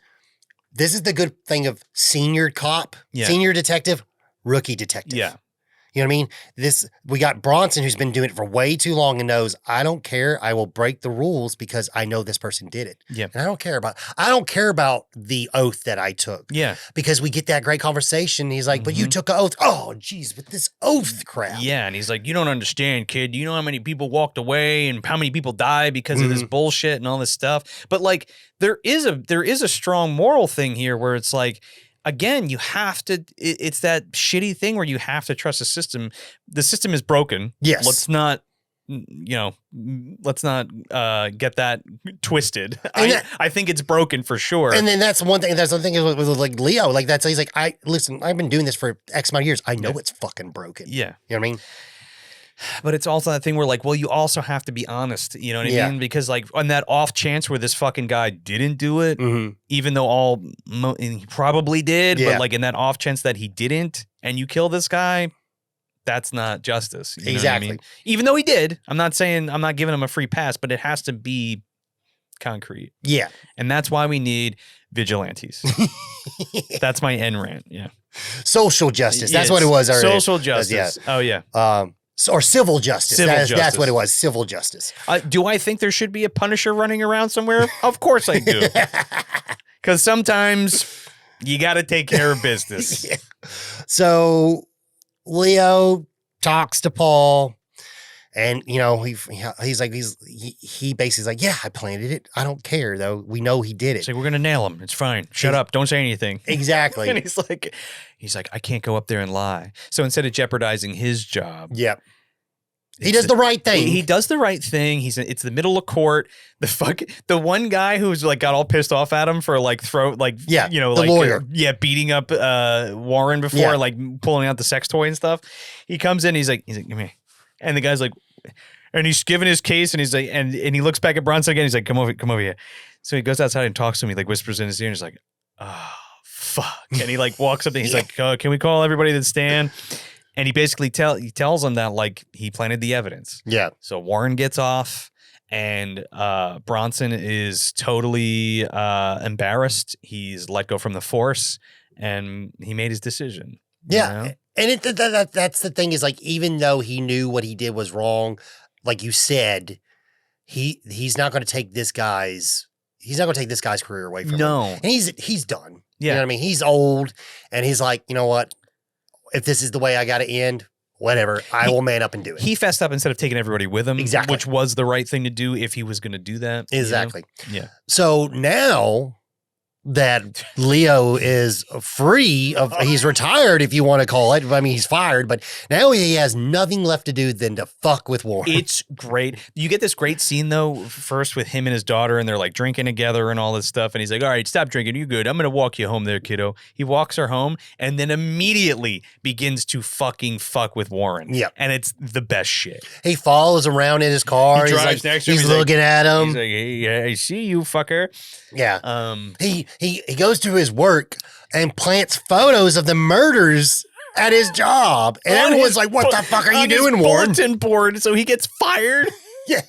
this is the good thing of senior cop, senior detective, rookie detective. Yeah. You know what I mean? We got Bronson, who's been doing it for way too long and knows, I don't care. I will break the rules because I know this person did it. Yeah. And I don't care about the oath that I took. Yeah. Because we get that great conversation. He's like, but you took an oath. Oh, geez, with this oath crap. Yeah. And he's like, you don't understand, kid. You know how many people walked away and how many people died because of this bullshit and all this stuff. But like, there is a strong moral thing here where it's like, again, you have to, it's that shitty thing where you have to trust the system. The system is broken. Yes. Let's not get that twisted. I think it's broken for sure. And then that's one thing. That's the thing with like Leo. Like he's like, listen, I've been doing this for X amount of years. I know it's fucking broken. Yeah. You know what I mean? But it's also that thing where like, well, you also have to be honest. You know what I mean? Because like on that off chance where this fucking guy didn't do it, even though he probably did, but like in that off chance that he didn't and you kill this guy, that's not justice. You know what I mean? Even though he did, I'm not giving him a free pass, but it has to be concrete. Yeah. And that's why we need vigilantes. That's my end rant. Yeah. Social justice. That's what it was. Social justice. Yeah. Oh yeah. Or civil justice. That's what it was. Civil justice. Do I think there should be a Punisher running around somewhere? Of course I do. Because sometimes you got to take care of business. Yeah. So Leo talks to Paul, and you know he basically like, yeah, I planted it. I don't care though. We know he did it. It's like, we're gonna nail him. It's fine. Shut up. Don't say anything. Exactly. And he's like, I can't go up there and lie. So instead of jeopardizing his job, he does the right thing. He does the right thing. It's the middle of court. The one guy who's like got all pissed off at him for like the lawyer. Beating up Warren before, like pulling out the sex toy and stuff. He comes in, he's like, come here. And the guy's like, and he's giving his case, and he's like, and he looks back at Bronson again. He's like, come over here. So he goes outside and talks to him. He like whispers in his ear, and he's like, oh, fuck. And he like walks up and he's like, can we call everybody to stand? And he basically tells him that like he planted the evidence. Yeah. So Warren gets off, and Bronson is totally embarrassed. He's let go from the force, and he made his decision. Yeah. You know? And that's the thing is like, even though he knew what he did was wrong, like you said, he's not going to take this guy's career away from him. And he's done. Yeah. You know what I mean? He's old, and he's like, you know what? If this is the way I got to end, whatever, I will man up and do it. He fessed up instead of taking everybody with him. Exactly. Which was the right thing to do if he was going to do that. Exactly. You know? Yeah. So now that Leo is free he's retired, if you want to call it. I mean, he's fired, but now he has nothing left to do than to fuck with Warren. It's great. You get this great scene though, first with him and his daughter, and they're like drinking together and all this stuff. And he's like, all right, stop drinking. You good. I'm going to walk you home there, kiddo. He walks her home and then immediately begins to fucking fuck with Warren. Yeah. And it's the best shit. He follows around in his car. He drives next to him. He's looking at him. He's like, hey, I see you, fucker. Yeah. He goes to his work and plants photos of the murders at his job. And everyone's like, what the fuck are you doing, Warren? Bulletin board, so he gets fired. Yeah.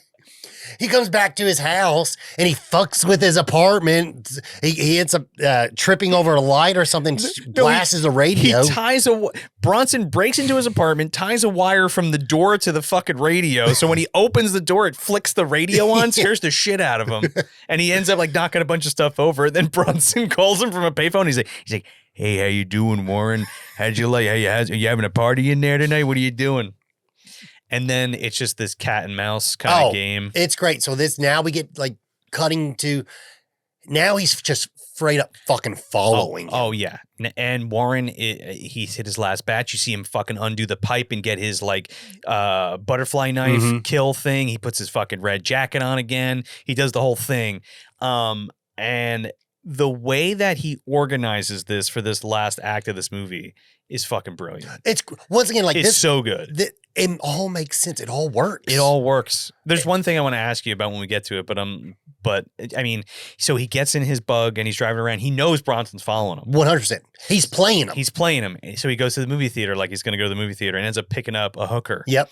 He comes back to his house and he fucks with his apartment. He ends up tripping over a light or something, blasts the radio. He ties Bronson breaks into his apartment, ties a wire from the door to the fucking radio. So when he opens the door, it flicks the radio on, scares the shit out of him. And he ends up like knocking a bunch of stuff over. Then Bronson calls him from a payphone. He's like, hey, how you doing, Warren? Are you having a party in there tonight? What are you doing? And then it's just this cat and mouse kind of game. It's great. So now we get like cutting to, now he's just straight up fucking following him. Oh yeah. And Warren, he's hit his last batch. You see him fucking undo the pipe and get his like butterfly knife kill thing. He puts his fucking red jacket on again. He does the whole thing. And the way that he organizes this for this last act of this movie is fucking brilliant. It's once again like it's this, so good. It all makes sense. It all works. It all works. There's one thing I want to ask you about when we get to it, but I mean, so he gets in his bug and he's driving around. He knows Bronson's following him. 100%. He's playing him. So he goes to the movie theater like he's going to go to the movie theater and ends up picking up a hooker. Yep.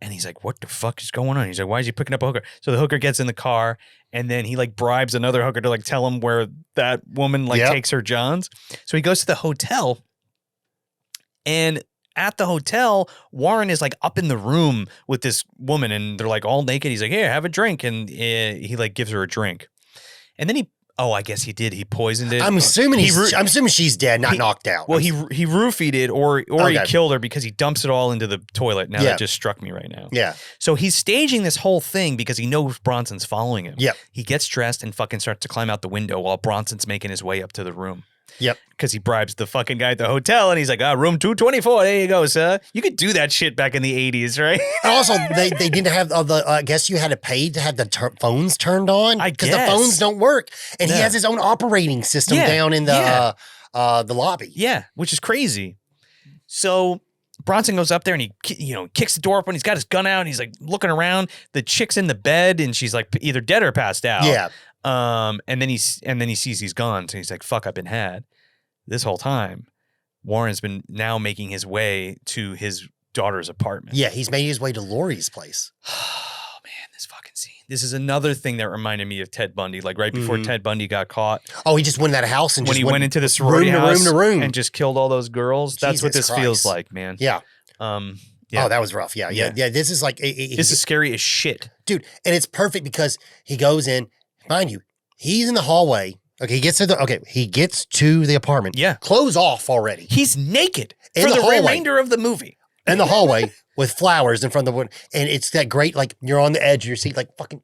And he's like, what the fuck is going on? He's like, why is he picking up a hooker? So the hooker gets in the car and then he like bribes another hooker to like tell him where that woman like takes her johns. So he goes to the hotel, and at the hotel, Warren is like up in the room with this woman and they're like all naked. He's like, here, have a drink. And he like gives her a drink. And then I guess he did. He poisoned it. I'm assuming she's dead, not knocked out. Well, he roofied it or he killed her because he dumps it all into the toilet. Now that just struck me right now. Yeah. So he's staging this whole thing because he knows Bronson's following him. Yeah. He gets dressed and fucking starts to climb out the window while Bronson's making his way up to the room. Yep. Because he bribes the fucking guy at the hotel and he's like, room 224. There you go, sir. You could do that shit back in the 80s, right? And also, they didn't have I guess you had to pay to have the phones turned on. Because the phones don't work. And he has his own operating system down in the lobby. Yeah, which is crazy. So Bronson goes up there and he kicks the door open. He's got his gun out and he's like looking around. The chick's in the bed and she's like either dead or passed out. Yeah. And then he sees he's gone. So he's like, fuck, I've been had. This whole time, Warren's been now making his way to his daughter's apartment. Yeah, he's made his way to Lori's place. Oh, man, this fucking scene. This is another thing that reminded me of Ted Bundy. Like right before Ted Bundy got caught. Oh, he just went in that house and when he went into the sorority room to room and just killed all those girls. That's what this feels like, man. Yeah. Yeah. Oh, that was rough. Yeah. This is like this is scary as shit, dude. And it's perfect because he goes in. Mind you, he's in the hallway. Okay, he gets to the apartment. Yeah. Clothes off already. He's naked for the remainder of the movie. In the hallway with flowers in front of the window. And it's that great, like, you're on the edge of your seat, like, fucking,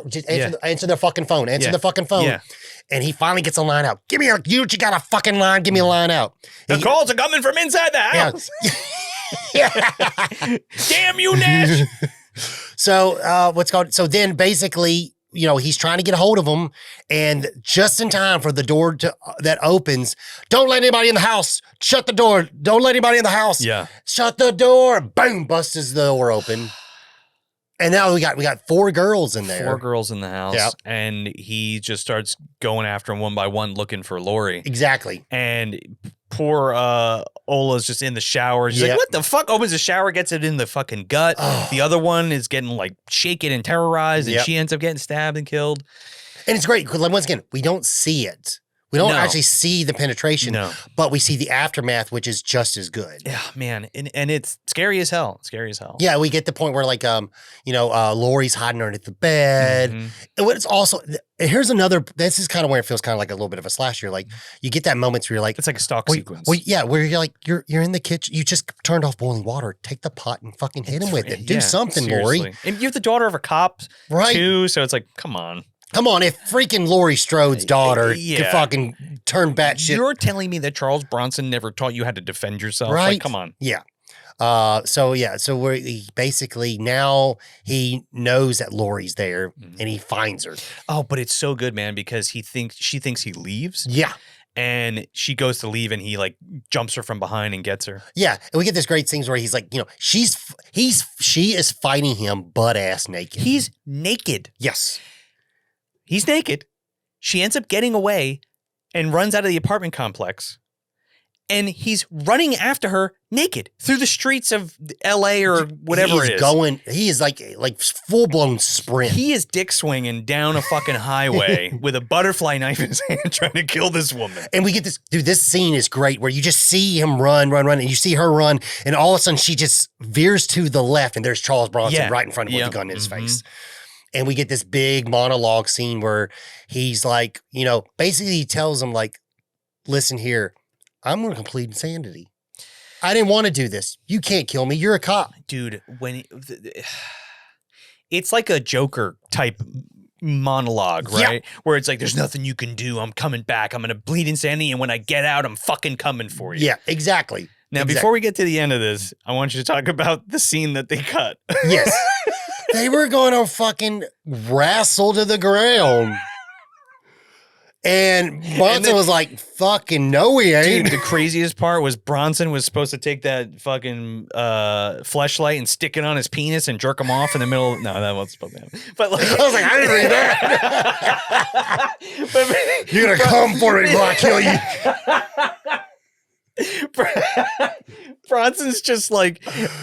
just answer the fucking phone. Answer the fucking phone. Yeah. And he finally gets a line out. You got a fucking line. Give me a line out. The calls are coming from inside the house. Yeah. Damn you, Nash. So then basically, he's trying to get a hold of him, and just in time for the door that opens, don't let anybody in the house. Shut the door. Don't let anybody in the house. Yeah. Shut the door. Boom, busts the door open. And now we got 4 girls in there. 4 girls in the house. Yep. And he just starts going after them one by one, looking for Lori. Exactly. And poor Ola's just in the shower. She's like, what the fuck? Opens the shower, gets it in the fucking gut. The other one is getting like shaken and terrorized, and she ends up getting stabbed and killed. And it's great because once again, we don't see it. We don't actually see the penetration, but we see the aftermath, which is just as good. Yeah, man. And it's scary as hell. Yeah, we get the point where like, Lori's hiding underneath the bed. Mm-hmm. And what it's also, here's another, this is kind of where it feels kind of like a little bit of a slasher. Like you get that moment where you're like. It's like a stalk sequence. Well, yeah, where you're like, you're in the kitchen. You just turned off boiling water. Take the pot and fucking hit him with it. Do something, seriously. Lori. And you're the daughter of a cop too. So it's like, come on. Come on, if freaking Laurie Strode's daughter could fucking turn batshit. You're telling me that Charles Bronson never taught you how to defend yourself? Right? Like, come on. Yeah. So he basically now he knows that Laurie's there and he finds her. Oh, but it's so good, man, because she thinks he leaves. Yeah. And she goes to leave and he like jumps her from behind and gets her. Yeah. And we get this great scenes where he's like, she is fighting him butt ass naked. He's naked. Yes. He's naked. She ends up getting away and runs out of the apartment complex. And he's running after her naked through the streets of LA or whatever it is. He is like full-blown sprint. He is dick swinging down a fucking highway with a butterfly knife in his hand trying to kill this woman. And we get this, dude, this scene is great where you just see him run, and you see her run, and all of a sudden she just veers to the left and there's Charles Bronson right in front of him with the gun in his face. And we get this big monologue scene where he's like, basically he tells him like, listen here, I'm going to complete insanity. I didn't want to do this. You can't kill me. You're a cop. Dude, it's like a Joker type monologue, right? Where it's like, there's nothing you can do. I'm coming back. I'm going to bleed insanity. And when I get out, I'm fucking coming for you. Yeah, exactly. Now, before we get to the end of this, I want you to talk about the scene that they cut. Yes. They were going to fucking wrestle to the ground. And Bronson was like, fucking no, we ain't. Dude, the craziest part was Bronson was supposed to take that fucking fleshlight and stick it on his penis and jerk him off in the middle. No, that wasn't supposed to happen. But like, I was like, I didn't read that. You're going to come for me before I kill you. Bronson's just like,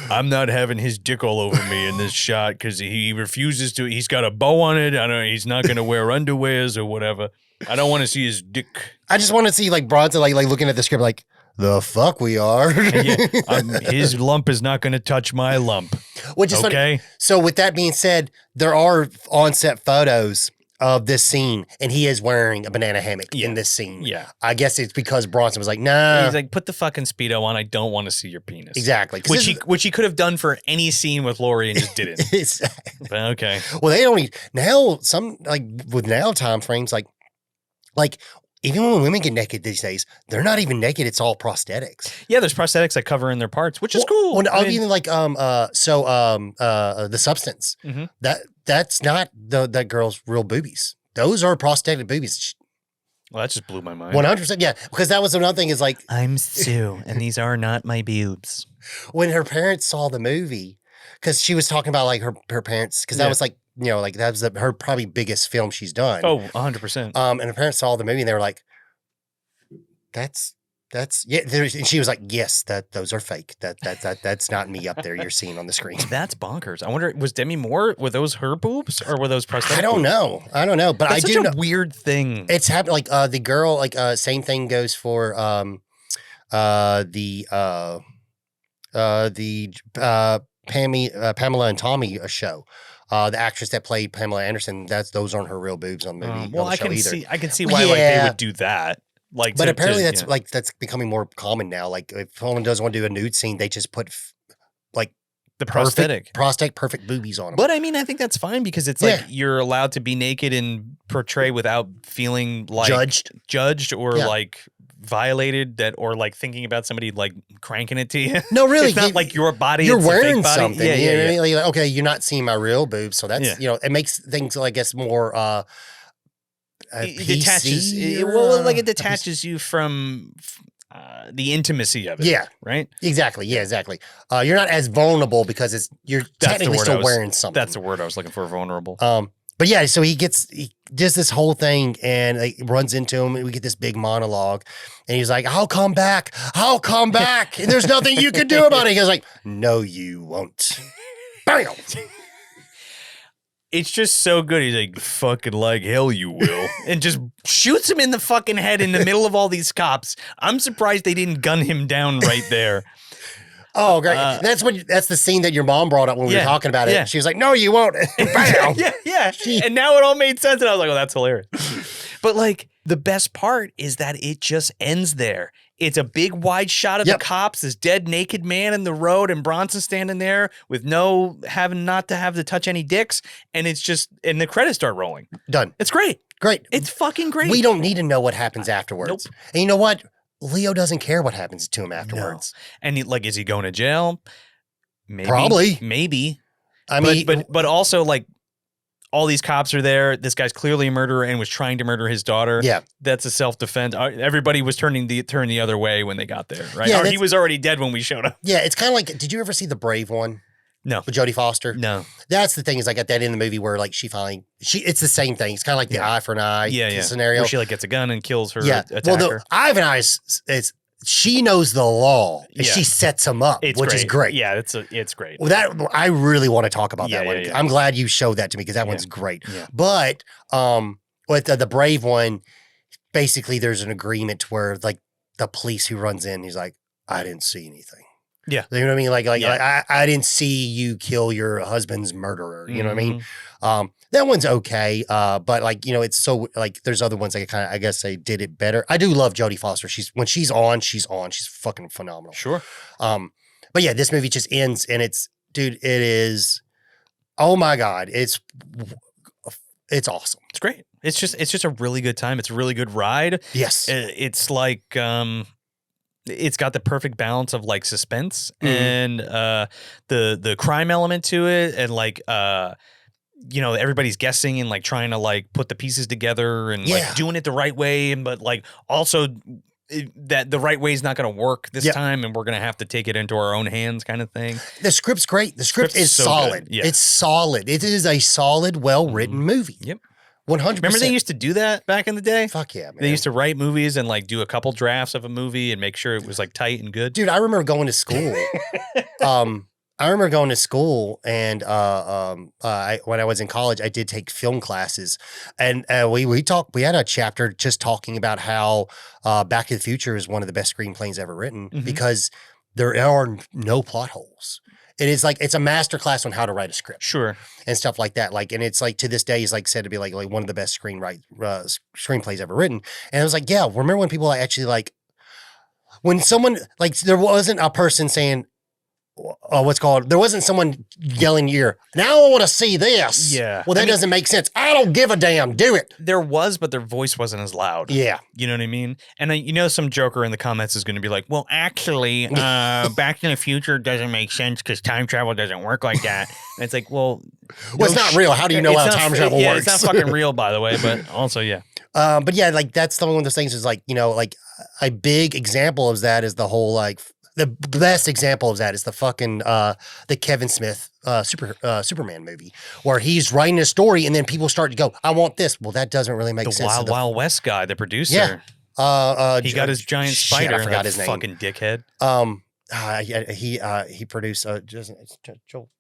I'm not having his dick all over me in this shot because he refuses to. He's got a bow on it. I don't. He's not going to wear underwears or whatever. I don't want to see his dick. I just want to see like Bronson like looking at the script like, the fuck we are. His lump is not going to touch my lump. Which is okay. Funny. So with that being said, there are on-set photos of this scene, and he is wearing a banana hammock in this scene. Yeah. I guess it's because Bronson was like, nah. He's like, put the fucking Speedo on. I don't want to see your penis. Exactly. Which he could have done for any scene with Lori and just didn't. But okay. Well, they don't now with now time frames, like even when women get naked these days, they're not even naked. It's all prosthetics. Yeah, there's prosthetics that cover in their parts, which is cool. Well, even like the substance. Mm-hmm. That's not that girl's real boobies. Those are prosthetic boobies. Well, that just blew my mind. 100%. Yeah, because that was another thing. Is like, I'm Sue, and these are not my boobs. When her parents saw the movie, because she was talking about like her parents, because that was like, like that was her probably biggest film she's done. Oh, 100%. And her parents saw the movie and they were like, that's yeah. And she was like, yes, those are fake. That's not me up there you're seeing on the screen. That's bonkers. I wonder, was Demi Moore, were those her boobs or were those prosthetic? I don't know. But that's I do such know. A weird thing. It's happened. Like the girl, like same thing goes for Pamela and Tommy show. The actress that played Pamela Anderson, those aren't her real boobs on the movie. Well, I can see why like they would do that. Like, but apparently that's becoming more common now. Like if someone doesn't want to do a nude scene, they just put like the perfect boobies on them. But I mean, I think that's fine because it's like you're allowed to be naked and portray without feeling like judged or like violated or like thinking about somebody like cranking it to you. No, really. It's not like your body. You're it's wearing a fake body. something. Yeah. Like, okay, you're not seeing my real boobs. So that's, it makes things, I guess, more it detaches. It detaches you from the intimacy of it. Yeah. Right? Exactly. Yeah, exactly. You're not as vulnerable because you're technically still wearing something. That's the word I was looking for, vulnerable. But yeah, so he does this whole thing and runs into him and we get this big monologue and he's like, I'll come back. And there's nothing you can do about it. He goes like, no, you won't. Bam! It's just so good. He's like, fucking like hell you will. And just shoots him in the fucking head in the middle of all these cops. I'm surprised they didn't gun him down right there. Oh, great. That's the scene that your mom brought up when we were talking about it. Yeah. She was like, no, you won't. Bam. yeah. And now it all made sense. And I was like, oh, that's hilarious. But like the best part is that it just ends there. It's a big wide shot of the cops, this dead naked man in the road, and Bronson standing there with having not to have to touch any dicks. And it's just, and the credits start rolling. Done. It's great. Great. It's fucking great. We don't need to know what happens afterwards. Nope. And you know what? Leo doesn't care what happens to him afterwards. No. And is he going to jail? Maybe. Probably. Maybe. I mean, but also like all these cops are there. This guy's clearly a murderer and was trying to murder his daughter. Yeah. That's a self-defense. Everybody was turning the other way when they got there, right? Yeah, or he was already dead when we showed up. Yeah, it's kind of like, did you ever see The Brave one? No. With Jodie Foster? No. That's the thing is like at that end of the movie where like it's the same thing. It's kind of like the eye for an eye scenario. Where she like gets a gun and kills her attacker. Well, the eye for an eye is she knows the law and she sets him up, which is great. Yeah, it's great. Well, that I really want to talk about that one. I'm glad you showed that to me because that one's great. Yeah. But with the Brave one, basically there's an agreement where like the police who runs in, he's like, I didn't see anything. Yeah. You know what I mean? Like Yeah. I didn't see you kill your husband's murderer. You know what I mean? Mm-hmm. That one's okay. But like, you know, it's so like there's other ones like I guess they did it better. I do love Jodie Foster. When she's on. She's fucking phenomenal. Sure. But yeah, this movie just ends and dude, it is, oh my God. It's awesome. It's great. It's just a really good time. It's a really good ride. Yes. It's like, it's got the perfect balance of like suspense and the crime element to it, and like you know, everybody's guessing and like trying to like put the pieces together and like doing it the right way, but like also that the right way is not going to work this time, and we're going to have to take it into our own hands, kind of thing. The script's great. The script is so solid. Yeah. It's solid. It is a solid, well-written movie. Yep. 100%. Remember they used to do that back in the day? Fuck yeah, man. They used to write movies and like do a couple drafts of a movie and make sure it was like tight and good. Dude, I remember going to school. I remember going to school, and when I was in college, I did take film classes, and we had a chapter just talking about how Back to the Future is one of the best screenplays ever written because there are no plot holes. It is like, it's a masterclass on how to write a script. Sure. And stuff like that. Like, and it's like, to this day, he's like said to be like one of the best screenplays ever written. And I was like, yeah, remember when people actually like, when someone, like, there wasn't a person saying, there wasn't someone yelling in your ear, now I want to see this. Yeah. Well, that doesn't make sense. I don't give a damn. Do it. There was, but their voice wasn't as loud. Yeah. You know what I mean? And you know, some joker in the comments is going to be like, well, actually, Back to the Future doesn't make sense because time travel doesn't work like that. And it's like, well, it's not real. How do you know how time travel works? It's not fucking real, by the way, but also, yeah. But yeah, like that's one of those things is like, you know, like a big example of that is the whole like, the best example of that is the fucking the Kevin Smith Superman movie, where he's writing a story and then people start to go, I want this. Well, that doesn't really make sense. The Wild West guy, the producer. Yeah. He got his giant spider. I forgot his name. Fucking dickhead. He produced Joel.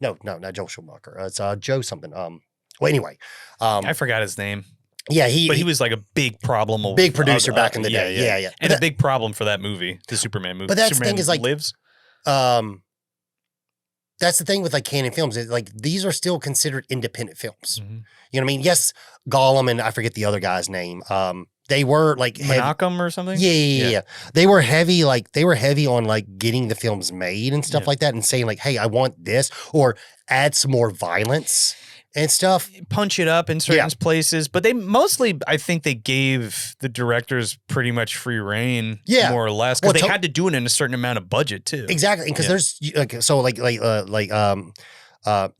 No, not Joel Schumacher. It's Joe something. Well, anyway. I forgot his name. Yeah, but he was like a big problem. Big producer back in the day. Yeah. And a big problem for that movie, the Superman movie. But that's Superman the thing is like, Lives. That's the thing with like Canon films. Like these are still considered independent films. Mm-hmm. You know what I mean? Yes, Gollum and I forget the other guy's name. They were like Menachem or something. Yeah. They were heavy on like getting the films made and stuff like that, and saying like, hey, I want this, or add some more violence and stuff. Punch it up in certain places. But they mostly, I think they gave the directors pretty much free reign, more or less, because they had to do it in a certain amount of budget too. Exactly. Because there's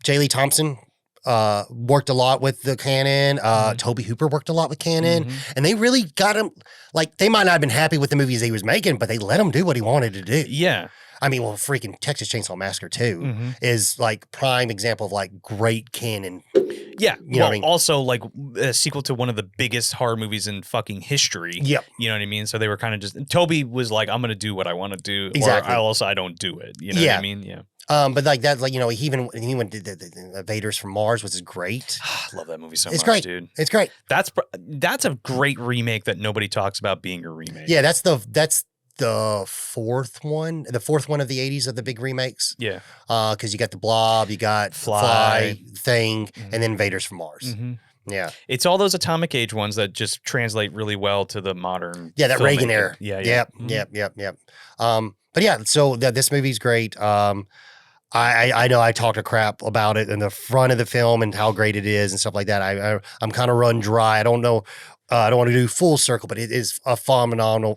J. Lee Thompson worked a lot with the Canon. Toby Hooper worked a lot with Canon. And they really got him, like, they might not have been happy with the movies he was making, but they let him do what he wanted to do. Yeah. I mean, well, freaking Texas Chainsaw Massacre 2 is like prime example of like great Canon. Yeah. You know what I mean? Also like a sequel to one of the biggest horror movies in fucking history. Yep. You know what I mean? So they were kind of just, Toby was like, I'm going to do what I want to do. Exactly. Or I don't do it. You know what I mean? Yeah. But like that, like, you know, he went to the Invaders from Mars, which is great. I love that movie so It's much, great. dude. It's great. That's a great remake that nobody talks about being a remake. Yeah, that's the fourth one of the 80s of the big remakes. Yeah. Because you got the Blob, you got Fly Thing, and then Invaders from Mars. Yeah. It's all those Atomic Age ones that just translate really well to the modern. Yeah, that Reagan era. Yeah. Yep. But yeah, so this movie's great. I know I talked a crap about it in the front of the film and how great it is and stuff like that. I'm kind of run dry. I don't know. I don't want to do full circle, but it is a phenomenal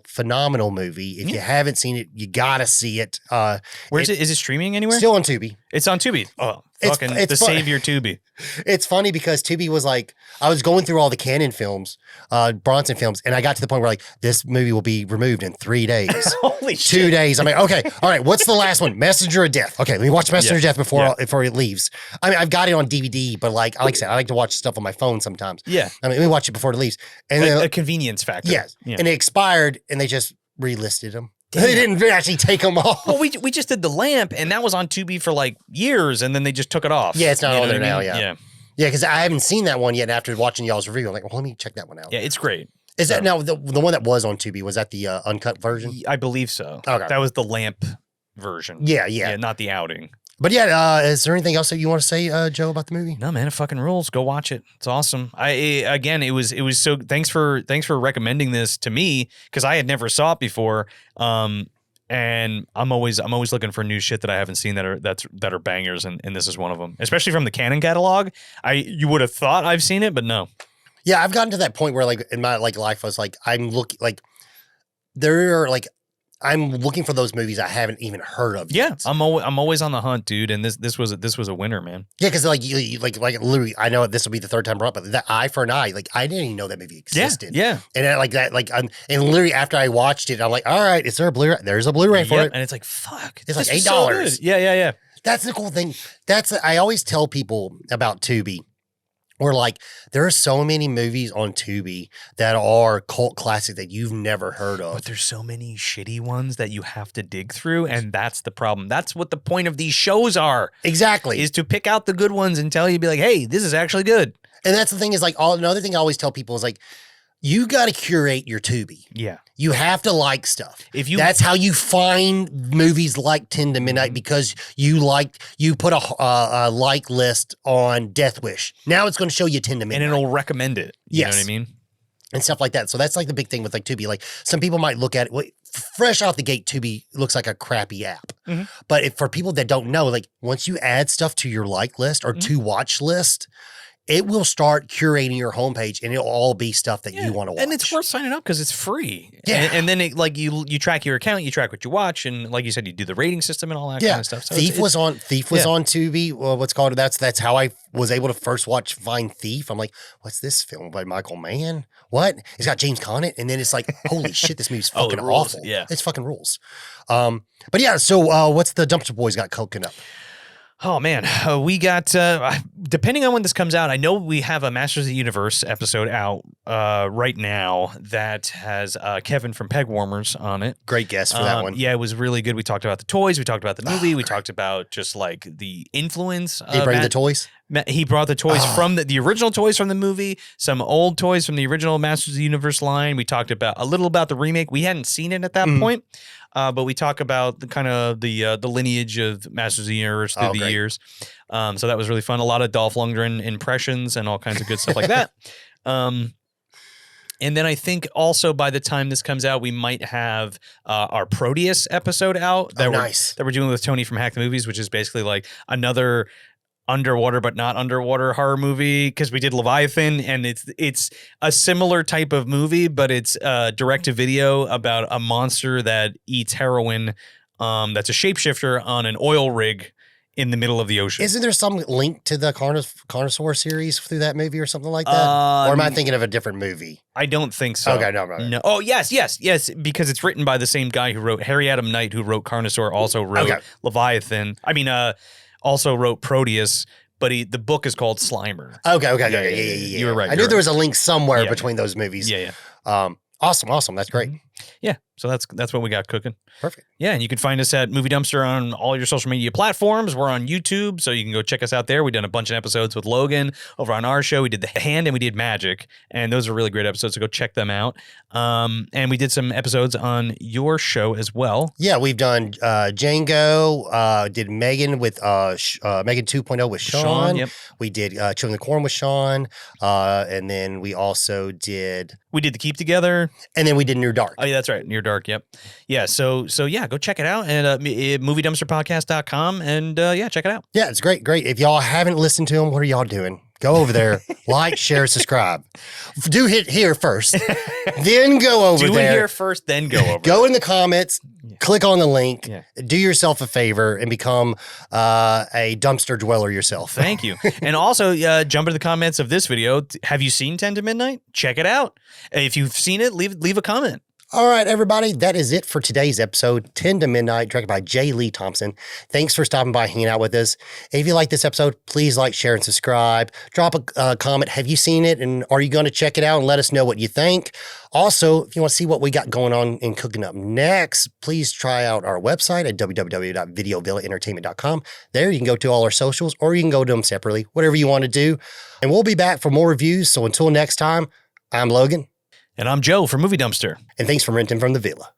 movie. If you haven't seen it, you gotta see it. Where is it? Is it streaming anywhere? Still on Tubi. It's on Tubi. Oh, fucking the savior Tubi. It's funny because Tubi was like, I was going through all the Canon films, Bronson films, and I got to the point where like, this movie will be removed in 3 days. Holy shit. 2 days. I'm like, okay, all right, what's the last one? Messenger of Death. Okay, let me watch Messenger of Death before it leaves. I mean, I've got it on DVD, but like I said, I like to watch stuff on my phone sometimes. Yeah. I mean, let me watch it before it leaves. And then, a convenience factor. Yes. Yeah. And it expired, and they just relisted them. Damn. They didn't actually take them off. Well, we just did The Lamp, and that was on Tubi for like years, and then they just took it off. Yeah, it's not on there now, Yeah, because I haven't seen that one yet after watching y'all's review. I'm like, well, let me check that one out. Yeah, it's great. Is that now the one that was on Tubi? Was that the uncut version? I believe so. Okay. That was the Lamp version. Yeah. Not the outing. But yeah, is there anything else that you want to say, Joe, about the movie? No, man, it fucking rules. Go watch it. It's awesome. It was so. Thanks for recommending this to me because I had never saw it before. And I'm always looking for new shit that I haven't seen that are bangers, and this is one of them. Especially from the Canon catalog. You would have thought I've seen it, but no. Yeah, I've gotten to that point where like in my like life, I was like, I'm looking for those movies I haven't even heard of. Yeah, yet. I'm always on the hunt, dude. And this was a winner, man. Yeah, because like you like literally, I know this will be the third time brought up, but that Eye for an Eye, like I didn't even know that movie existed. Yeah. And and literally after I watched it, I'm like, all right, is there a Blu-ray? There's a Blu-ray for it, and it's like fuck, it's like $8. So yeah. That's the cool thing. I always tell people about Tubi. Or like, there are so many movies on Tubi that are cult classic that you've never heard of. But there's so many shitty ones that you have to dig through, and that's the problem. That's what the point of these shows are. Exactly. Is to pick out the good ones and tell you, be like, hey, this is actually good. And that's the thing is like, another thing I always tell people is like, you got to curate your Tubi. Yeah. You have to like stuff. That's how you find movies like 10 to Midnight because you put a like list on Death Wish. Now it's going to show you 10 to Midnight. And it'll recommend it. You know what I mean? And stuff like that. So that's like the big thing with like Tubi. Like some people might look at it, fresh off the gate, Tubi looks like a crappy app. Mm-hmm. But for people that don't know, like once you add stuff to your like list or to watch list, it will start curating your homepage and it'll all be stuff that you want to watch. And it's worth signing up because it's free. Yeah. And then you track your account, you track what you watch. And like you said, you do the rating system and all that kind of stuff. So Thief was on Tubi. What's called that's how I was able to first find Thief. I'm like, what's this film by Michael Mann? What? It's got James Conant. And then it's like, holy shit, this movie's fucking awful. Yeah. It's fucking rules. But yeah, so what's the Dumpster Boys got cooking up? Oh, man. We got, depending on when this comes out, I know we have a Masters of the Universe episode out right now that has Kevin from Peg Warmers on it. Great guest for that one. Yeah, it was really good. We talked about the toys. We talked about the movie. We talked about just like the influence. Did he bring the toys? He brought the toys from the original toys from the movie, some old toys from the original Masters of the Universe line. We talked a little about the remake. We hadn't seen it at that point. But we talk about the lineage of Masters of the Universe through the years. So that was really fun. A lot of Dolph Lundgren impressions and all kinds of good stuff like that. And then I think also by the time this comes out, we might have our Proteus episode out that we're doing with Tony from Hack the Movies, which is basically like another underwater but not underwater horror movie because we did Leviathan and it's a similar type of movie, but it's direct to video about a monster that eats heroin that's a shapeshifter on an oil rig in the middle of the ocean. Isn't there some link to the Carnosaur series through that movie or something like that? Or am I thinking of a different movie? I don't think so. Okay, no. Oh, yes, because it's written by the same guy who wrote Harry Adam Knight, who wrote Carnosaur, also wrote Leviathan. Also wrote Proteus, but the book is called Slimer. Okay. Yeah. You were right. I knew there was a link somewhere between those movies. Yeah. Awesome. That's great. Yeah. So that's what we got cooking. Perfect. Yeah, and you can find us at Movie Dumpster on all your social media platforms. We're on YouTube, so you can go check us out there. We've done a bunch of episodes with Logan over on our show. We did The Hand and we did Magic, and those are really great episodes, so go check them out. And we did some episodes on your show as well. Yeah, we've done Django, did Megan with Megan 2.0 with Sean. Yep. We did Chewing the Corn with Sean, and then we also did... We did The Keep Together. And then we did Near Dark. Oh, yeah, that's right. Near Dark, yep. Yeah, so yeah, go check it out and moviedumpsterpodcast.com and check it out. Yeah, it's great. If y'all haven't listened to them, what are y'all doing? Go over there, like, share, subscribe. Do hit here first, then go over there. Do it here first, then go over. Go in the comments, click on the link, do yourself a favor, and become a dumpster dweller yourself. Thank you. And also, jump into the comments of this video. Have you seen 10 to Midnight? Check it out. If you've seen it, leave a comment. All right, everybody, that is it for today's episode, 10 to Midnight, directed by J. Lee Thompson. Thanks for stopping by, hanging out with us. If you like this episode, please like, share, and subscribe. Drop a comment. Have you seen it, and are you going to check it out and let us know what you think? Also, if you want to see what we got going on and cooking up next, please try out our website at www.videovillaentertainment.com. There you can go to all our socials, or you can go to them separately, whatever you want to do. And we'll be back for more reviews, so until next time, I'm Logan. And I'm Joe from Movie Dumpster. And thanks for renting from the Villa.